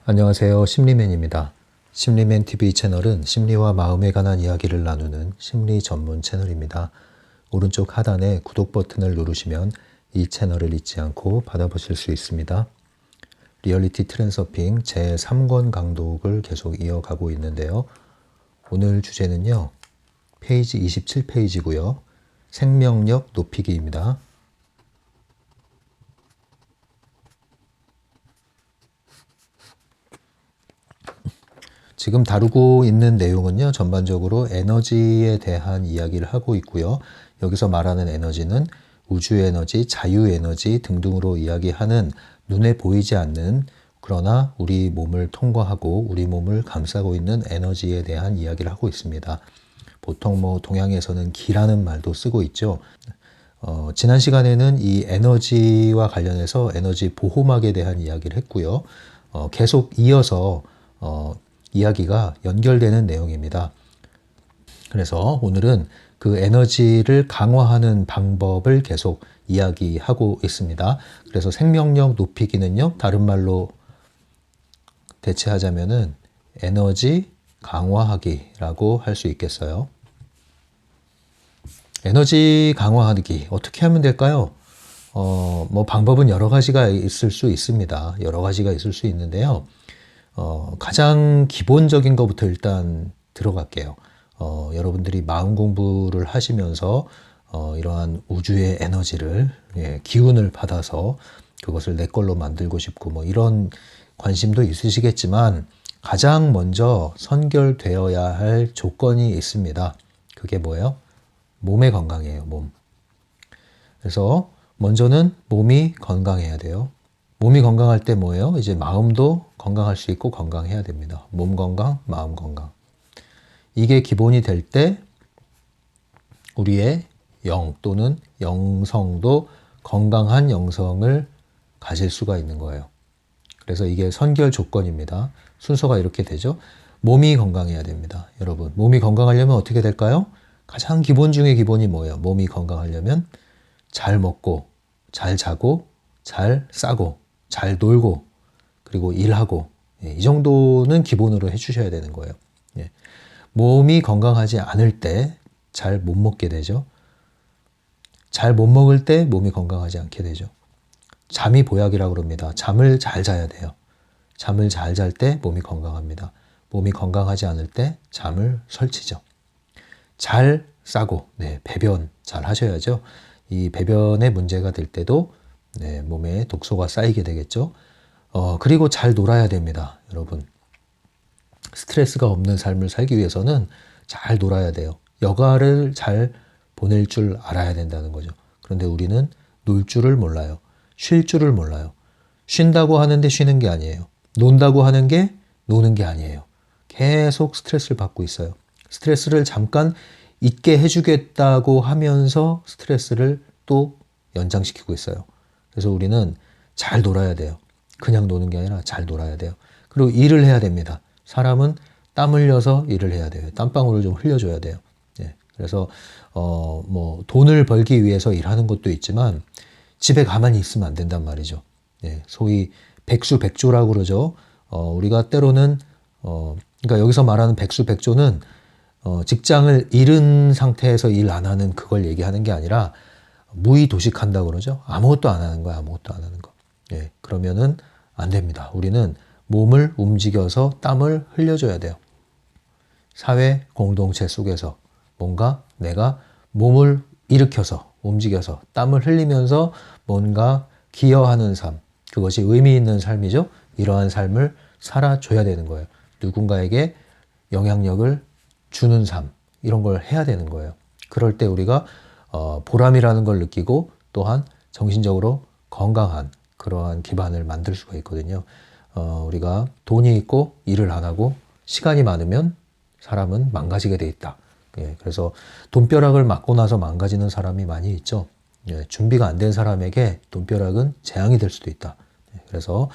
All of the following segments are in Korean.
안녕하세요. 심리맨입니다. 심리맨 TV 채널은 심리와 마음에 관한 이야기를 나누는 심리 전문 채널입니다. 오른쪽 하단에 구독 버튼을 누르시면 이 채널을 잊지 않고 받아보실 수 있습니다. 리얼리티 트랜서핑 제3권 강독을 계속 이어가고 있는데요. 오늘 주제는요. 페이지 27페이지고요. 생명력 높이기입니다. 지금 다루고 있는 내용은요, 전반적으로 에너지에 대한 이야기를 하고 있고요. 여기서 말하는 에너지는 우주 에너지, 자유 에너지 등등으로 이야기하는 눈에 보이지 않는 그러나 우리 몸을 통과하고 우리 몸을 감싸고 있는 에너지에 대한 이야기를 하고 있습니다. 보통 동양에서는 기라는 말도 쓰고 있죠. 지난 시간에는 이 에너지와 관련해서 에너지 보호막에 대한 이야기를 했고요. 계속 이어서 이야기가 연결되는 내용입니다. 그래서 오늘은 그 에너지를 강화하는 방법을 계속 이야기하고 있습니다. 그래서 생명력 높이기는요, 다른 말로 대체하자면은 에너지 강화하기라고 할 수 있겠어요. 에너지 강화하기 어떻게 하면 될까요? 방법은 여러 가지가 있을 수 있습니다. 여러 가지가 있을 수 있는데요. 가장 기본적인 것부터 일단 들어갈게요. 여러분들이 마음 공부를 하시면서 이러한 우주의 에너지를, 기운을 받아서 그것을 내 걸로 만들고 싶고 이런 관심도 있으시겠지만 가장 먼저 선결되어야 할 조건이 있습니다. 그게 뭐예요? 몸의 건강이에요. 몸. 그래서 먼저는 몸이 건강해야 돼요. 몸이 건강할 때 뭐예요? 이제 마음도 건강할 수 있고 건강해야 됩니다. 몸 건강, 마음 건강. 이게 기본이 될 때 우리의 영 또는 영성도 건강한 영성을 가질 수가 있는 거예요. 그래서 이게 선결 조건입니다. 순서가 이렇게 되죠. 몸이 건강해야 됩니다. 여러분, 몸이 건강하려면 어떻게 될까요? 가장 기본 중에 기본이 뭐예요? 몸이 건강하려면 잘 먹고, 잘 자고, 잘 싸고, 잘 놀고, 그리고 일하고, 이 정도는 기본으로 해주셔야 되는 거예요. 몸이 건강하지 않을 때 잘 못 먹게 되죠. 잘 못 먹을 때 몸이 건강하지 않게 되죠. 잠이 보약이라고 그럽니다. 잠을 잘 자야 돼요. 잠을 잘 잘 때 몸이 건강합니다. 몸이 건강하지 않을 때 잠을 설치죠. 잘 싸고, 배변 잘 하셔야죠. 이 배변에 문제가 될 때도 몸에 독소가 쌓이게 되겠죠. 그리고 잘 놀아야 됩니다. 여러분. 스트레스가 없는 삶을 살기 위해서는 잘 놀아야 돼요. 여가를 잘 보낼 줄 알아야 된다는 거죠. 그런데 우리는 놀 줄을 몰라요. 쉴 줄을 몰라요. 쉰다고 하는데 쉬는 게 아니에요. 논다고 하는 게 노는 게 아니에요. 계속 스트레스를 받고 있어요. 스트레스를 잠깐 잊게 해주겠다고 하면서 스트레스를 또 연장시키고 있어요. 그래서 우리는 잘 놀아야 돼요. 그냥 노는 게 아니라 잘 놀아야 돼요. 그리고 일을 해야 됩니다. 사람은 땀 흘려서 일을 해야 돼요. 땀방울을 좀 흘려줘야 돼요. 그래서 돈을 벌기 위해서 일하는 것도 있지만 집에 가만히 있으면 안 된단 말이죠. 소위 백수백조라고 그러죠. 우리가 때로는 그러니까 여기서 말하는 백수백조는 직장을 잃은 상태에서 일 안 하는 그걸 얘기하는 게 아니라 무의도식한다고 그러죠. 아무것도 안 하는 거야. 아무것도 안 하는 거. 그러면은 안 됩니다. 우리는 몸을 움직여서 땀을 흘려줘야 돼요. 사회 공동체 속에서 뭔가 내가 몸을 일으켜서 움직여서 땀을 흘리면서 뭔가 기여하는 삶, 그것이 의미 있는 삶이죠. 이러한 삶을 살아줘야 되는 거예요. 누군가에게 영향력을 주는 삶, 이런 걸 해야 되는 거예요. 그럴 때 우리가 보람이라는 걸 느끼고 또한 정신적으로 건강한 그러한 기반을 만들 수가 있거든요. 우리가 돈이 있고 일을 안 하고 시간이 많으면 사람은 망가지게 돼 있다. 그래서 돈벼락을 맞고 나서 망가지는 사람이 많이 있죠. 준비가 안 된 사람에게 돈벼락은 재앙이 될 수도 있다. 그래서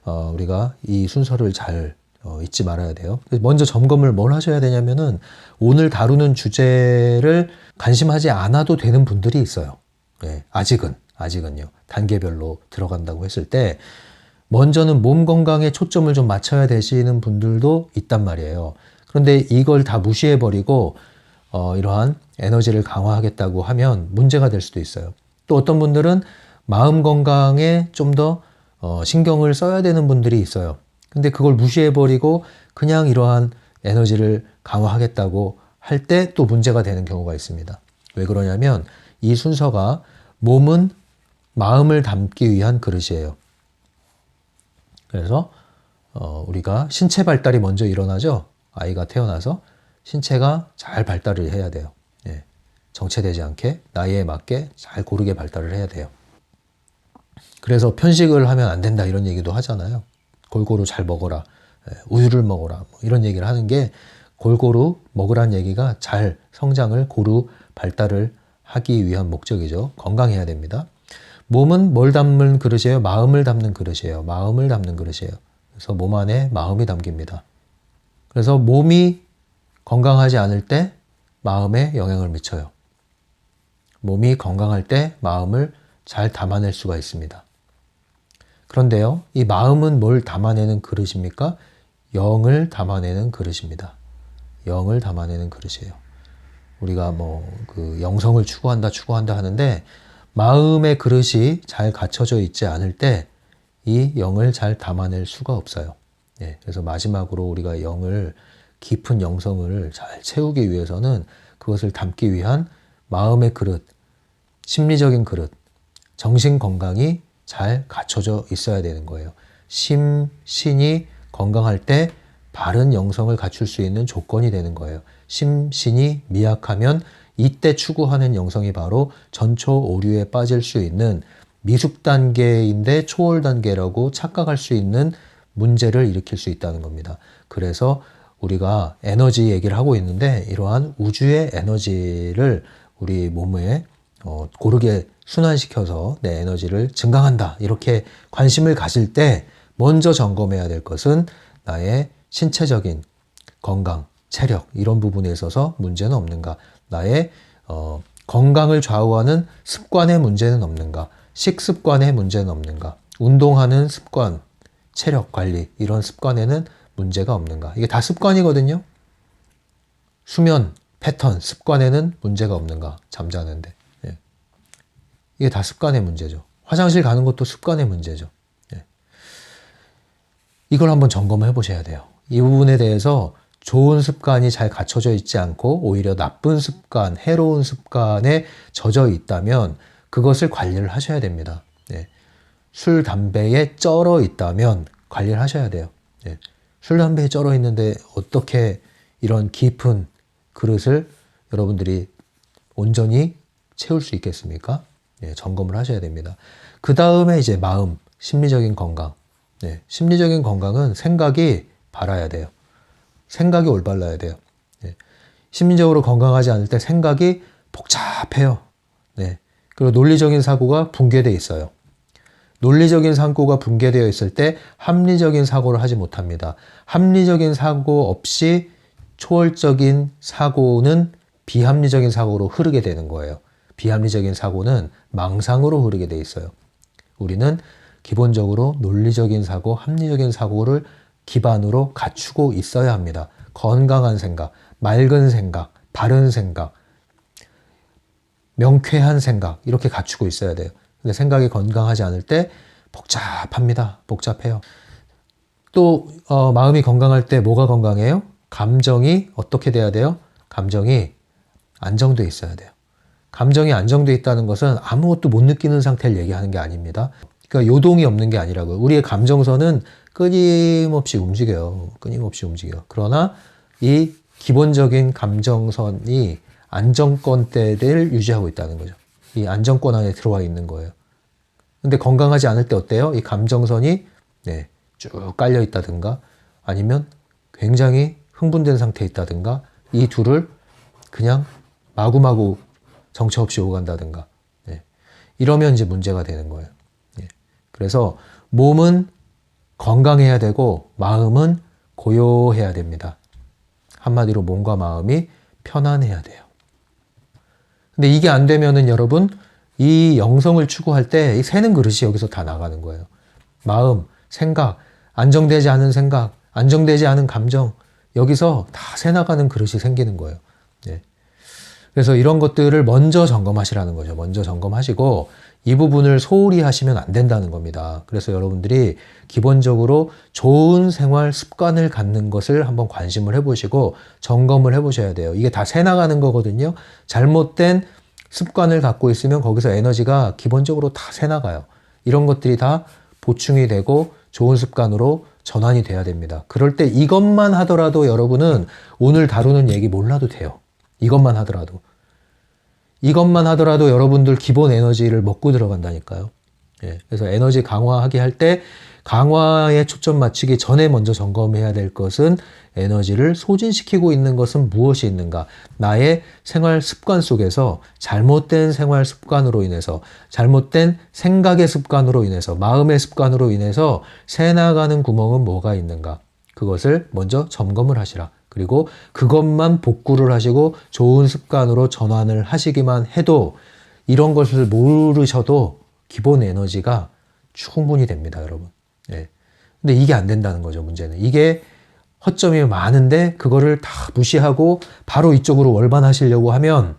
우리가 이 순서를 잘 잊지 말아야 돼요. 먼저 점검을 뭘 하셔야 되냐면은 오늘 다루는 주제를 관심하지 않아도 되는 분들이 있어요. 아직은요. 단계별로 들어간다고 했을 때 먼저는 몸 건강에 초점을 좀 맞춰야 되시는 분들도 있단 말이에요. 그런데 이걸 다 무시해버리고 이러한 에너지를 강화하겠다고 하면 문제가 될 수도 있어요. 또 어떤 분들은 마음 건강에 좀 더 신경을 써야 되는 분들이 있어요. 근데 그걸 무시해버리고 그냥 이러한 에너지를 강화하겠다고 할 때 또 문제가 되는 경우가 있습니다. 왜 그러냐면 이 순서가 몸은 마음을 담기 위한 그릇이에요. 그래서 우리가 신체 발달이 먼저 일어나죠. 아이가 태어나서 신체가 잘 발달을 해야 돼요. 예. 정체되지 않게 나이에 맞게 잘 고르게 발달을 해야 돼요. 그래서 편식을 하면 안 된다 이런 얘기도 하잖아요. 골고루 잘 먹어라. 우유를 먹어라. 뭐 이런 얘기를 하는 게 골고루 먹으란 얘기가 잘 성장을 고루 발달을 하기 위한 목적이죠. 건강해야 됩니다. 몸은 뭘 담는 그릇이에요? 마음을 담는 그릇이에요. 마음을 담는 그릇이에요. 그래서 몸 안에 마음이 담깁니다. 그래서 몸이 건강하지 않을 때 마음에 영향을 미쳐요. 몸이 건강할 때 마음을 잘 담아낼 수가 있습니다. 그런데요, 이 마음은 뭘 담아내는 그릇입니까? 영을 담아내는 그릇입니다. 영을 담아내는 그릇이에요. 우리가 그 영성을 추구한다 하는데 마음의 그릇이 잘 갖춰져 있지 않을 때 이 영을 잘 담아낼 수가 없어요. 예, 그래서 마지막으로 우리가 영을 깊은 영성을 잘 채우기 위해서는 그것을 담기 위한 마음의 그릇, 심리적인 그릇, 정신 건강이 잘 갖춰져 있어야 되는 거예요. 심신이 건강할 때 바른 영성을 갖출 수 있는 조건이 되는 거예요. 심신이 미약하면 이때 추구하는 영성이 바로 전초 오류에 빠질 수 있는 미숙 단계인데 초월 단계라고 착각할 수 있는 문제를 일으킬 수 있다는 겁니다. 그래서 우리가 에너지 얘기를 하고 있는데 이러한 우주의 에너지를 우리 몸에 고르게 순환시켜서 내 에너지를 증강한다. 이렇게 관심을 가질 때 먼저 점검해야 될 것은 나의 신체적인 건강, 체력 이런 부분에 있어서 문제는 없는가. 나의 건강을 좌우하는 습관의 문제는 없는가. 식습관의 문제는 없는가. 운동하는 습관, 체력 관리 이런 습관에는 문제가 없는가. 이게 다 습관이거든요. 수면, 패턴, 습관에는 문제가 없는가. 잠자는데. 예. 이게 다 습관의 문제죠. 화장실 가는 것도 습관의 문제죠. 예. 이걸 한번 점검해 보셔야 돼요. 이 부분에 대해서 좋은 습관이 잘 갖춰져 있지 않고 오히려 나쁜 습관, 해로운 습관에 젖어 있다면 그것을 관리를 하셔야 됩니다. 예. 술, 담배에 쩔어 있다면 관리를 하셔야 돼요. 예. 술, 담배에 쩔어 있는데 어떻게 이런 깊은 그릇을 여러분들이 온전히 채울 수 있겠습니까? 예, 점검을 하셔야 됩니다. 그 다음에 이제 마음, 심리적인 건강. 예, 심리적인 건강은 생각이 바라야 돼요. 생각이 올바라야 돼요. 예, 심리적으로 건강하지 않을 때 생각이 복잡해요. 네. 그리고 논리적인 사고가 붕괴되어 있어요. 논리적인 사고가 붕괴되어 있을 때 합리적인 사고를 하지 못합니다. 합리적인 사고 없이 초월적인 사고는 비합리적인 사고로 흐르게 되는 거예요. 비합리적인 사고는 망상으로 흐르게 돼 있어요. 우리는 기본적으로 논리적인 사고, 합리적인 사고를 기반으로 갖추고 있어야 합니다. 건강한 생각, 맑은 생각, 바른 생각, 명쾌한 생각 이렇게 갖추고 있어야 돼요. 근데 생각이 건강하지 않을 때 복잡합니다. 복잡해요. 또 마음이 건강할 때 뭐가 건강해요? 감정이 어떻게 돼야 돼요? 감정이 안정돼 있어야 돼요. 감정이 안정돼 있다는 것은 아무것도 못 느끼는 상태를 얘기하는 게 아닙니다. 그러니까 요동이 없는 게 아니라고요. 우리의 감정선은 끊임없이 움직여요. 끊임없이 움직여. 그러나 이 기본적인 감정선이 안정권대를 유지하고 있다는 거죠. 이 안정권 안에 들어와 있는 거예요. 근데 건강하지 않을 때 어때요? 이 감정선이 쭉 깔려 있다든가 아니면 굉장히 흥분된 상태에 있다든가 이 둘을 그냥 마구마구 정처 없이 오간다든가 이러면 이제 문제가 되는 거예요. 그래서 몸은 건강해야 되고 마음은 고요해야 됩니다. 한마디로 몸과 마음이 편안해야 돼요. 근데 이게 안 되면은 여러분 이 영성을 추구할 때 이 새는 그릇이 여기서 다 나가는 거예요. 마음, 생각, 안정되지 않은 생각, 안정되지 않은 감정, 여기서 다 새나가는 그릇이 생기는 거예요. 예. 그래서 이런 것들을 먼저 점검하시라는 거죠. 먼저 점검하시고 이 부분을 소홀히 하시면 안 된다는 겁니다. 그래서 여러분들이 기본적으로 좋은 생활 습관을 갖는 것을 한번 관심을 해보시고 점검을 해보셔야 돼요. 이게 다 새나가는 거거든요. 잘못된 습관을 갖고 있으면 거기서 에너지가 기본적으로 다 새나가요. 이런 것들이 다 보충이 되고 좋은 습관으로 전환이 돼야 됩니다. 그럴 때 이것만 하더라도 여러분은 오늘 다루는 얘기 몰라도 돼요. 이것만 하더라도 여러분들 기본 에너지를 먹고 들어간다니까요. 예, 그래서 에너지 강화하기 할 때 강화에 초점 맞추기 전에 먼저 점검해야 될 것은 에너지를 소진시키고 있는 것은 무엇이 있는가. 나의 생활 습관 속에서 잘못된 생활 습관으로 인해서, 잘못된 생각의 습관으로 인해서, 마음의 습관으로 인해서 새나가는 구멍은 뭐가 있는가. 그것을 먼저 점검을 하시라. 그리고 그것만 복구를 하시고 좋은 습관으로 전환을 하시기만 해도 이런 것을 모르셔도 기본 에너지가 충분히 됩니다, 여러분. 예. 근데 이게 안 된다는 거죠, 문제는. 이게 허점이 많은데 그거를 다 무시하고 바로 이쪽으로 월반하시려고 하면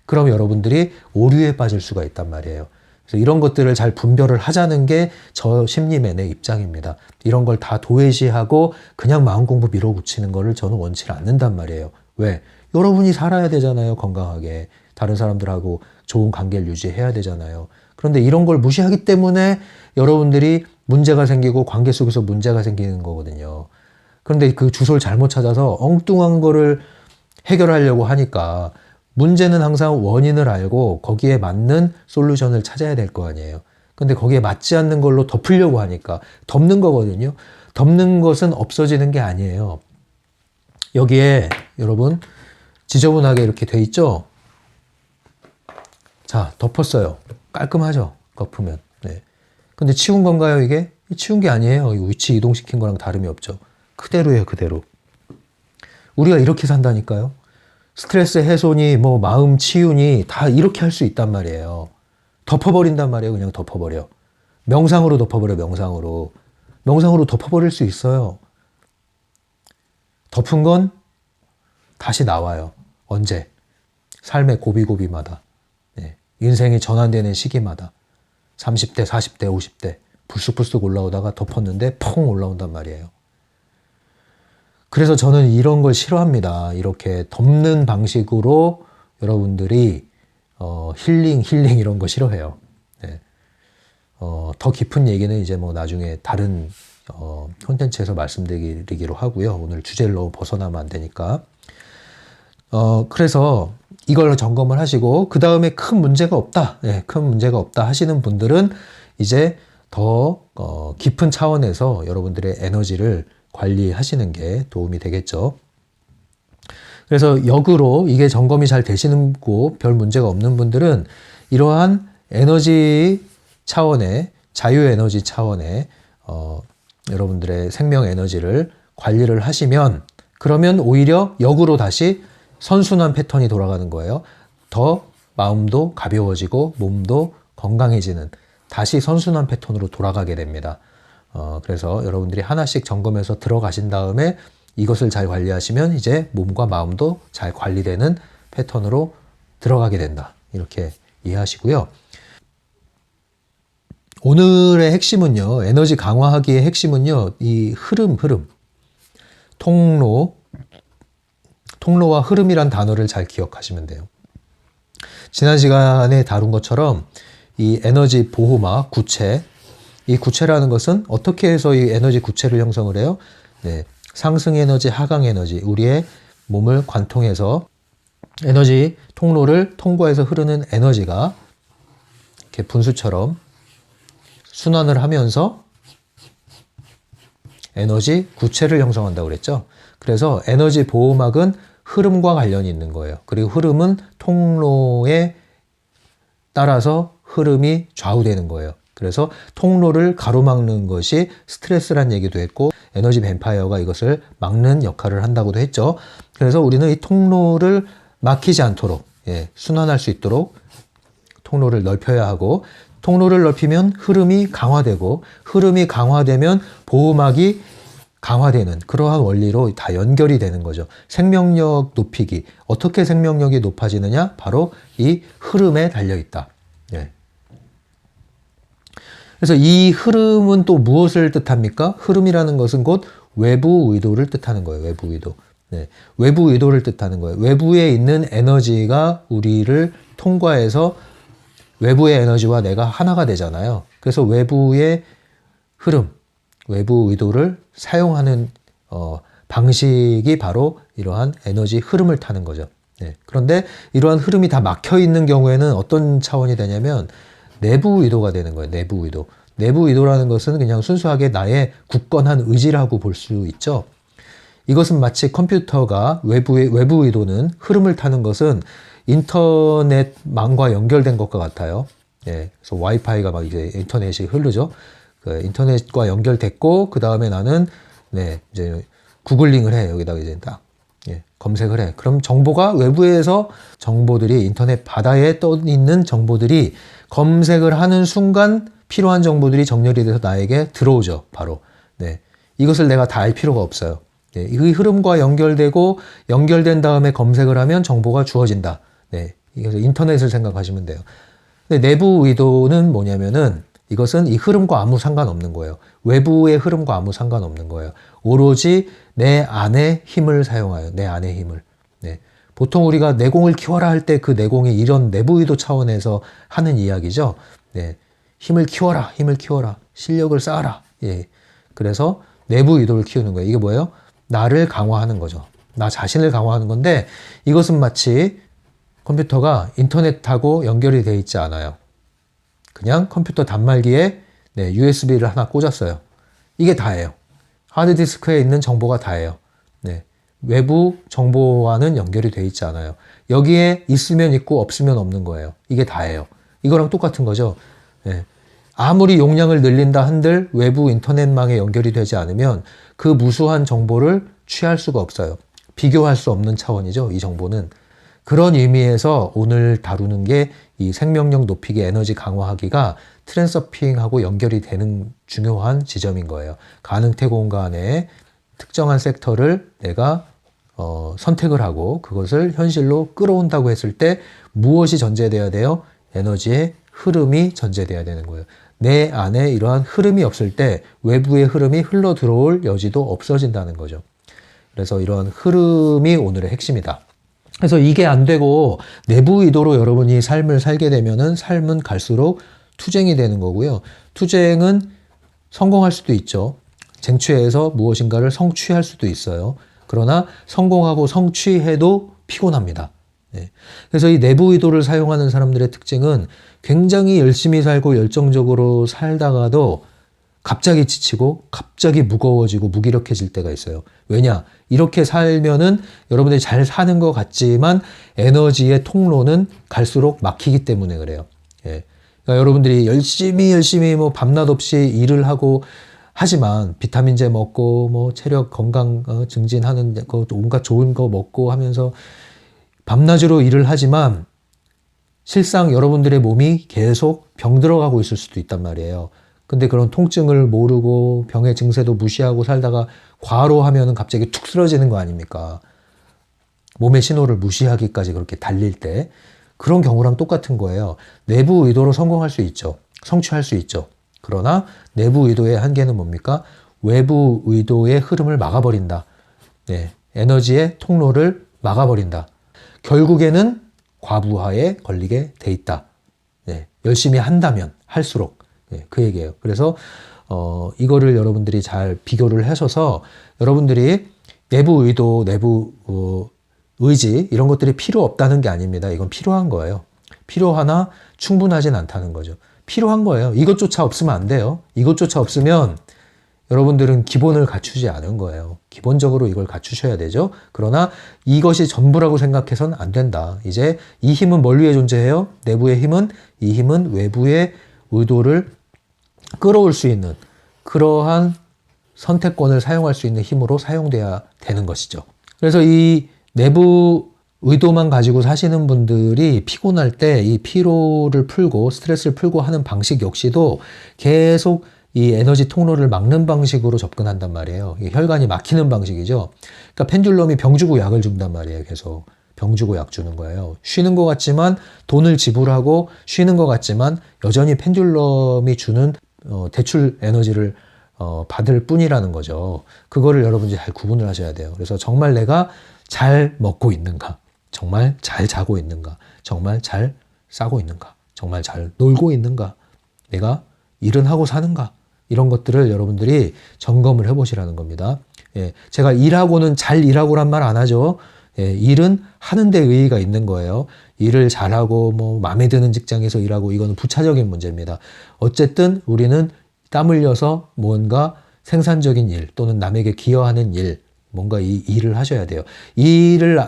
그럼 여러분들이 오류에 빠질 수가 있단 말이에요. 그래서 이런 것들을 잘 분별을 하자는 게 저 심리맨의 입장입니다. 이런 걸 다 도외시하고 그냥 마음 공부 밀어붙이는 거를 저는 원치 않는단 말이에요. 왜? 여러분이 살아야 되잖아요, 건강하게. 다른 사람들하고 좋은 관계를 유지해야 되잖아요. 그런데 이런 걸 무시하기 때문에 여러분들이 문제가 생기고 관계 속에서 문제가 생기는 거거든요. 그런데 그 주소를 잘못 찾아서 엉뚱한 거를 해결하려고 하니까 문제는 항상 원인을 알고 거기에 맞는 솔루션을 찾아야 될 거 아니에요. 근데 거기에 맞지 않는 걸로 덮으려고 하니까 덮는 거거든요. 덮는 것은 없어지는 게 아니에요. 여기에 여러분 지저분하게 이렇게 돼 있죠? 자, 덮었어요. 깔끔하죠? 덮으면. 네. 근데 치운 건가요, 이게? 치운 게 아니에요. 위치 이동시킨 거랑 다름이 없죠. 그대로예요, 그대로. 우리가 이렇게 산다니까요. 스트레스 해소니 뭐 마음 치유니 다 이렇게 할 수 있단 말이에요. 덮어버린단 말이에요. 그냥 덮어버려. 명상으로 덮어버려. 명상으로 덮어버릴 수 있어요. 덮은 건 다시 나와요. 언제? 삶의 고비고비마다. 네. 인생이 전환되는 시기마다. 30대, 40대, 50대 불쑥불쑥 올라오다가 덮었는데 펑 올라온단 말이에요. 그래서 저는 이런 걸 싫어합니다. 이렇게 덮는 방식으로 여러분들이 힐링 이런 거 싫어해요. 네. 더 깊은 얘기는 이제 뭐 나중에 다른 콘텐츠에서 말씀드리기로 하고요. 오늘 주제를 너무 벗어나면 안 되니까. 그래서 이걸 점검을 하시고 그 다음에 큰 문제가 없다. 네, 큰 문제가 없다 하시는 분들은 이제 더 깊은 차원에서 여러분들의 에너지를 관리하시는 게 도움이 되겠죠. 그래서 역으로 이게 점검이 잘 되시고 별 문제가 없는 분들은 이러한 에너지 차원의 자유에너지 차원의 여러분들의 생명 에너지를 관리를 하시면 그러면 오히려 역으로 다시 선순환 패턴이 돌아가는 거예요. 더 마음도 가벼워지고 몸도 건강해지는 다시 선순환 패턴으로 돌아가게 됩니다. 그래서 여러분들이 하나씩 점검해서 들어가신 다음에 이것을 잘 관리하시면 이제 몸과 마음도 잘 관리되는 패턴으로 들어가게 된다. 이렇게 이해하시고요. 오늘의 핵심은요. 에너지 강화하기의 핵심은요. 이 흐름. 통로와 흐름이란 단어를 잘 기억하시면 돼요. 지난 시간에 다룬 것처럼 이 에너지 보호막, 구체, 이 구체라는 것은 어떻게 해서 이 에너지 구체를 형성을 해요? 네, 상승 에너지, 하강 에너지, 우리의 몸을 관통해서 에너지 통로를 통과해서 흐르는 에너지가 이렇게 분수처럼 순환을 하면서 에너지 구체를 형성한다고 그랬죠. 그래서 에너지 보호막은 흐름과 관련이 있는 거예요. 그리고 흐름은 통로에 따라서 흐름이 좌우되는 거예요. 그래서 통로를 가로막는 것이 스트레스란 얘기도 했고 에너지 뱀파이어가 이것을 막는 역할을 한다고도 했죠. 그래서 우리는 이 통로를 막히지 않도록 순환할 수 있도록 통로를 넓혀야 하고 통로를 넓히면 흐름이 강화되고 흐름이 강화되면 보호막이 강화되는 그러한 원리로 다 연결이 되는 거죠. 생명력 높이기. 어떻게 생명력이 높아지느냐? 바로 이 흐름에 달려있다. 예. 그래서 이 흐름은 또 무엇을 뜻합니까? 흐름이라는 것은 곧 외부 의도를 뜻하는 거예요. 외부 의도. 네. 외부 의도를 뜻하는 거예요. 외부에 있는 에너지가 우리를 통과해서 외부의 에너지와 내가 하나가 되잖아요. 그래서 외부의 흐름, 외부 의도를 사용하는 방식이 바로 이러한 에너지 흐름을 타는 거죠. 네. 그런데 이러한 흐름이 다 막혀 있는 경우에는 어떤 차원이 되냐면 내부 의도가 되는 거예요. 내부 의도. 내부 의도라는 것은 그냥 순수하게 나의 굳건한 의지라고 볼 수 있죠. 이것은 마치 컴퓨터가 외부 의도는 흐름을 타는 것은 인터넷망과 연결된 것과 같아요. 예, 그래서 와이파이가 막 이제 인터넷이 흐르죠. 그 인터넷과 연결됐고 그 다음에 나는 네 이제 구글링을 해. 여기다가 이제 딱 예, 검색을 해. 그럼 정보가 외부에서 정보들이 인터넷 바다에 떠 있는 정보들이 검색을 하는 순간 필요한 정보들이 정렬이 돼서 나에게 들어오죠. 바로 네 이것을 내가 다 알 필요가 없어요. 네, 이 흐름과 연결되고 연결된 다음에 검색을 하면 정보가 주어진다. 네, 그래서 인터넷을 생각하시면 돼요. 근데 내부 의도는 뭐냐면은 이것은 이 흐름과 아무 상관없는 거예요. 외부의 흐름과 아무 상관없는 거예요. 오로지 내 안의 힘을 사용하여 내 안의 힘을. 네. 보통 우리가 내공을 키워라 할 때 그 내공이 이런 내부 의도 차원에서 하는 이야기죠. 네. 힘을 키워라, 힘을 키워라, 실력을 쌓아라. 예. 그래서 내부 의도를 키우는 거예요. 이게 뭐예요? 나를 강화하는 거죠. 나 자신을 강화하는 건데 이것은 마치 컴퓨터가 인터넷하고 연결이 되어 있지 않아요. 그냥 컴퓨터 단말기에 네, USB를 하나 꽂았어요. 이게 다예요. 하드디스크에 있는 정보가 다예요. 네, 외부 정보와는 연결이 되어 있지 않아요. 여기에 있으면 있고 없으면 없는 거예요. 이게 다예요. 이거랑 똑같은 거죠. 네. 아무리 용량을 늘린다 한들 외부 인터넷망에 연결이 되지 않으면 그 무수한 정보를 취할 수가 없어요. 비교할 수 없는 차원이죠. 이 정보는. 그런 의미에서 오늘 다루는 게 이 생명력 높이기, 에너지 강화하기가 트랜서핑하고 연결이 되는 중요한 지점인 거예요. 가능태 공간의 특정한 섹터를 내가 선택을 하고 그것을 현실로 끌어온다고 했을 때 무엇이 전제돼야 돼요? 에너지의 흐름이 전제돼야 되는 거예요. 내 안에 이러한 흐름이 없을 때 외부의 흐름이 흘러 들어올 여지도 없어진다는 거죠. 그래서 이러한 흐름이 오늘의 핵심이다. 그래서 이게 안 되고 내부 의도로 여러분이 삶을 살게 되면은 삶은 갈수록 투쟁이 되는 거고요. 투쟁은 성공할 수도 있죠. 쟁취해서 무엇인가를 성취할 수도 있어요. 그러나 성공하고 성취해도 피곤합니다. 네. 그래서 이 내부 의도를 사용하는 사람들의 특징은 굉장히 열심히 살고 열정적으로 살다가도 갑자기 지치고 갑자기 무거워지고 무기력해질 때가 있어요. 왜냐? 이렇게 살면은 여러분들이 잘 사는 것 같지만 에너지의 통로는 갈수록 막히기 때문에 그래요. 예. 그러니까 여러분들이 열심히 뭐 밤낮 없이 일을 하고 하지만 비타민제 먹고 뭐 체력 건강 증진하는 거 온갖 좋은 거 먹고 하면서 밤낮으로 일을 하지만 실상 여러분들의 몸이 계속 병들어가고 있을 수도 있단 말이에요. 근데 그런 통증을 모르고 병의 증세도 무시하고 살다가 과로하면은 갑자기 툭 쓰러지는 거 아닙니까? 몸의 신호를 무시하기까지 그렇게 달릴 때 그런 경우랑 똑같은 거예요. 내부 의도로 성공할 수 있죠. 성취할 수 있죠. 그러나 내부 의도의 한계는 뭡니까? 외부 의도의 흐름을 막아버린다. 네, 에너지의 통로를 막아버린다. 결국에는 과부하에 걸리게 돼 있다. 네, 열심히 한다면 할수록 네, 그 얘기예요. 그래서 이거를 여러분들이 잘 비교를 하셔서 여러분들이 내부 의도, 내부 의지 이런 것들이 필요 없다는 게 아닙니다. 이건 필요한 거예요. 필요하나 충분하진 않다는 거죠. 필요한 거예요. 이것조차 없으면 안 돼요. 이것조차 없으면 여러분들은 기본을 갖추지 않은 거예요. 기본적으로 이걸 갖추셔야 되죠. 그러나 이것이 전부라고 생각해서는 안 된다. 이제 이 힘은 뭘 위해 존재해요? 내부의 힘은 이 힘은 외부의 의도를 끌어올 수 있는 그러한 선택권을 사용할 수 있는 힘으로 사용돼야 되는 것이죠. 그래서 이 내부 의도만 가지고 사시는 분들이 피곤할 때 이 피로를 풀고 스트레스를 풀고 하는 방식 역시도 계속 이 에너지 통로를 막는 방식으로 접근한단 말이에요. 이 혈관이 막히는 방식이죠. 그러니까 펜듈럼이 병 주고 약을 준단 말이에요. 계속 병 주고 약 주는 거예요. 쉬는 것 같지만 돈을 지불하고 쉬는 것 같지만 여전히 펜듈럼이 주는 대출 에너지를 받을 뿐이라는 거죠. 그거를 여러분이 잘 구분을 하셔야 돼요. 그래서 정말 내가 잘 먹고 있는가? 정말 잘 자고 있는가? 정말 잘 싸고 있는가? 정말 잘 놀고 있는가? 내가 일은 하고 사는가? 이런 것들을 여러분들이 점검을 해보시라는 겁니다. 예, 제가 일하고는 잘 일하고란 말 안 하죠. 예, 일은 하는 데 의의가 있는 거예요. 일을 잘하고 뭐 마음에 드는 직장에서 일하고 이거는 부차적인 문제입니다. 어쨌든 우리는 땀 흘려서 뭔가 생산적인 일 또는 남에게 기여하는 일, 뭔가 이 일을 하셔야 돼요. 이 일을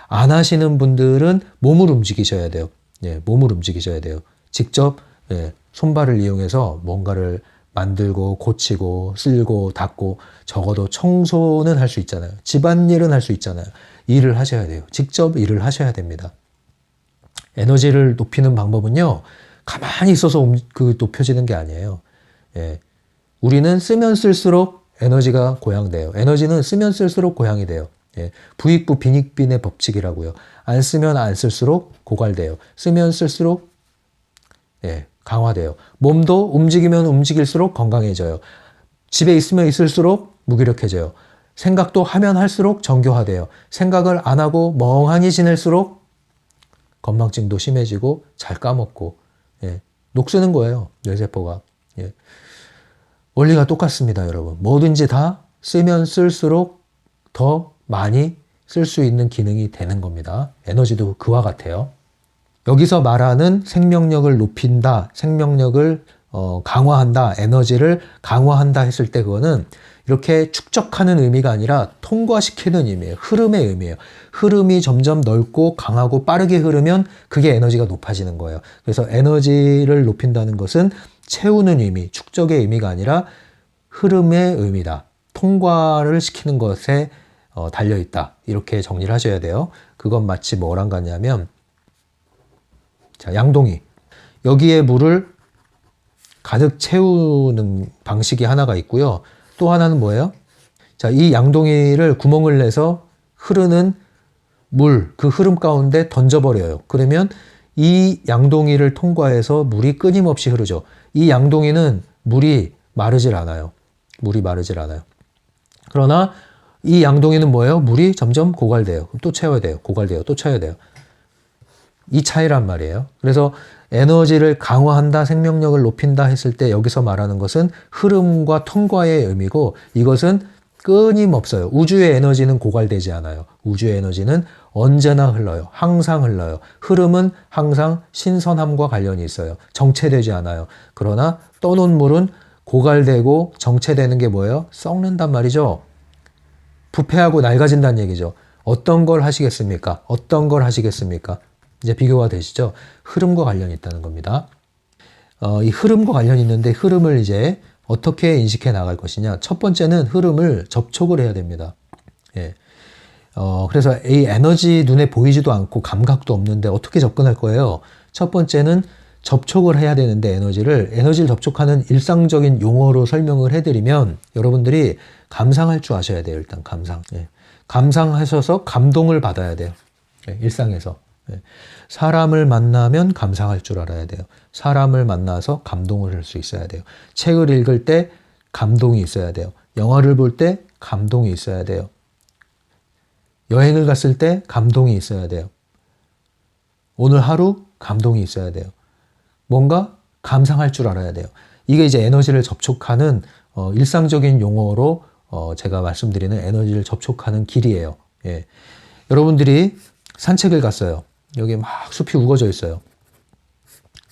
안 하시는 분들은 몸을 움직이셔야 돼요. 예, 몸을 움직이셔야 돼요. 직접 손발을 이용해서 뭔가를 만들고 고치고 쓸고 닦고 적어도 청소는 할 수 있잖아요. 집안일은 할 수 있잖아요. 일을 하셔야 돼요. 직접 일을 하셔야 됩니다. 에너지를 높이는 방법은요. 가만히 있어서 높여지는 게 아니에요. 예. 우리는 쓰면 쓸수록 에너지가 고양돼요. 에너지는 쓰면 쓸수록 고양이 돼요. 예. 부익부 빈익빈의 법칙이라고요. 안 쓰면 안 쓸수록 고갈돼요. 쓰면 쓸수록 강화돼요. 몸도 움직이면 움직일수록 건강해져요. 집에 있으면 있을수록 무기력해져요. 생각도 하면 할수록 정교화돼요. 생각을 안 하고 멍하니 지낼수록 건망증도 심해지고 잘 까먹고 녹쓰는 거예요. 뇌세포가. 원리가 똑같습니다, 여러분. 뭐든지 다 쓰면 쓸수록 더 많이 쓸 수 있는 기능이 되는 겁니다. 에너지도 그와 같아요. 여기서 말하는 생명력을 높인다, 생명력을 강화한다, 에너지를 강화한다 했을 때 그거는 이렇게 축적하는 의미가 아니라 통과시키는 의미예요. 흐름의 의미예요. 흐름이 점점 넓고 강하고 빠르게 흐르면 그게 에너지가 높아지는 거예요. 그래서 에너지를 높인다는 것은 채우는 의미, 축적의 의미가 아니라 흐름의 의미다. 통과를 시키는 것에 달려있다. 이렇게 정리를 하셔야 돼요. 그건 마치 뭐랑 같냐면 자, 양동이. 여기에 물을 가득 채우는 방식이 하나가 있고요. 또 하나는 뭐예요? 자, 이 양동이를 구멍을 내서 흐르는 물, 그 흐름 가운데 던져버려요. 그러면 이 양동이를 통과해서 물이 끊임없이 흐르죠. 이 양동이는 물이 마르질 않아요. 물이 마르질 않아요. 그러나 이 양동이는 뭐예요? 물이 점점 고갈돼요. 또 채워야 돼요. 고갈돼요. 또 채워야 돼요. 이 차이란 말이에요. 그래서 에너지를 강화한다, 생명력을 높인다 했을 때 여기서 말하는 것은 흐름과 통과의 의미고 이것은 끊임없어요. 우주의 에너지는 고갈되지 않아요. 우주의 에너지는 언제나 흘러요. 항상 흘러요. 흐름은 항상 신선함과 관련이 있어요. 정체되지 않아요. 그러나 떠놓은 물은 고갈되고 정체되는 게 뭐예요? 썩는단 말이죠. 부패하고 낡아진다는 얘기죠. 어떤 걸 하시겠습니까? 어떤 걸 하시겠습니까? 이제 비교가 되시죠? 흐름과 관련이 있다는 겁니다. 이 흐름과 관련이 있는데 흐름을 이제 어떻게 인식해 나갈 것이냐. 첫 번째는 흐름을 접촉을 해야 됩니다. 예. 그래서 이 에너지 눈에 보이지도 않고 감각도 없는데 어떻게 접근할 거예요? 첫 번째는 접촉을 해야 되는데 에너지를 접촉하는 일상적인 용어로 설명을 해드리면 여러분들이 감상할 줄 아셔야 돼요. 일단 감상. 예. 감상하셔서 감동을 받아야 돼요. 예. 일상에서. 예. 사람을 만나면 감상할 줄 알아야 돼요. 사람을 만나서 감동을 할 수 있어야 돼요. 책을 읽을 때 감동이 있어야 돼요. 영화를 볼 때 감동이 있어야 돼요. 여행을 갔을 때 감동이 있어야 돼요. 오늘 하루 감동이 있어야 돼요. 뭔가 감상할 줄 알아야 돼요. 이게 이제 에너지를 접촉하는 일상적인 용어로 제가 말씀드리는 에너지를 접촉하는 길이에요. 예. 여러분들이 산책을 갔어요. 여기 막 숲이 우거져 있어요.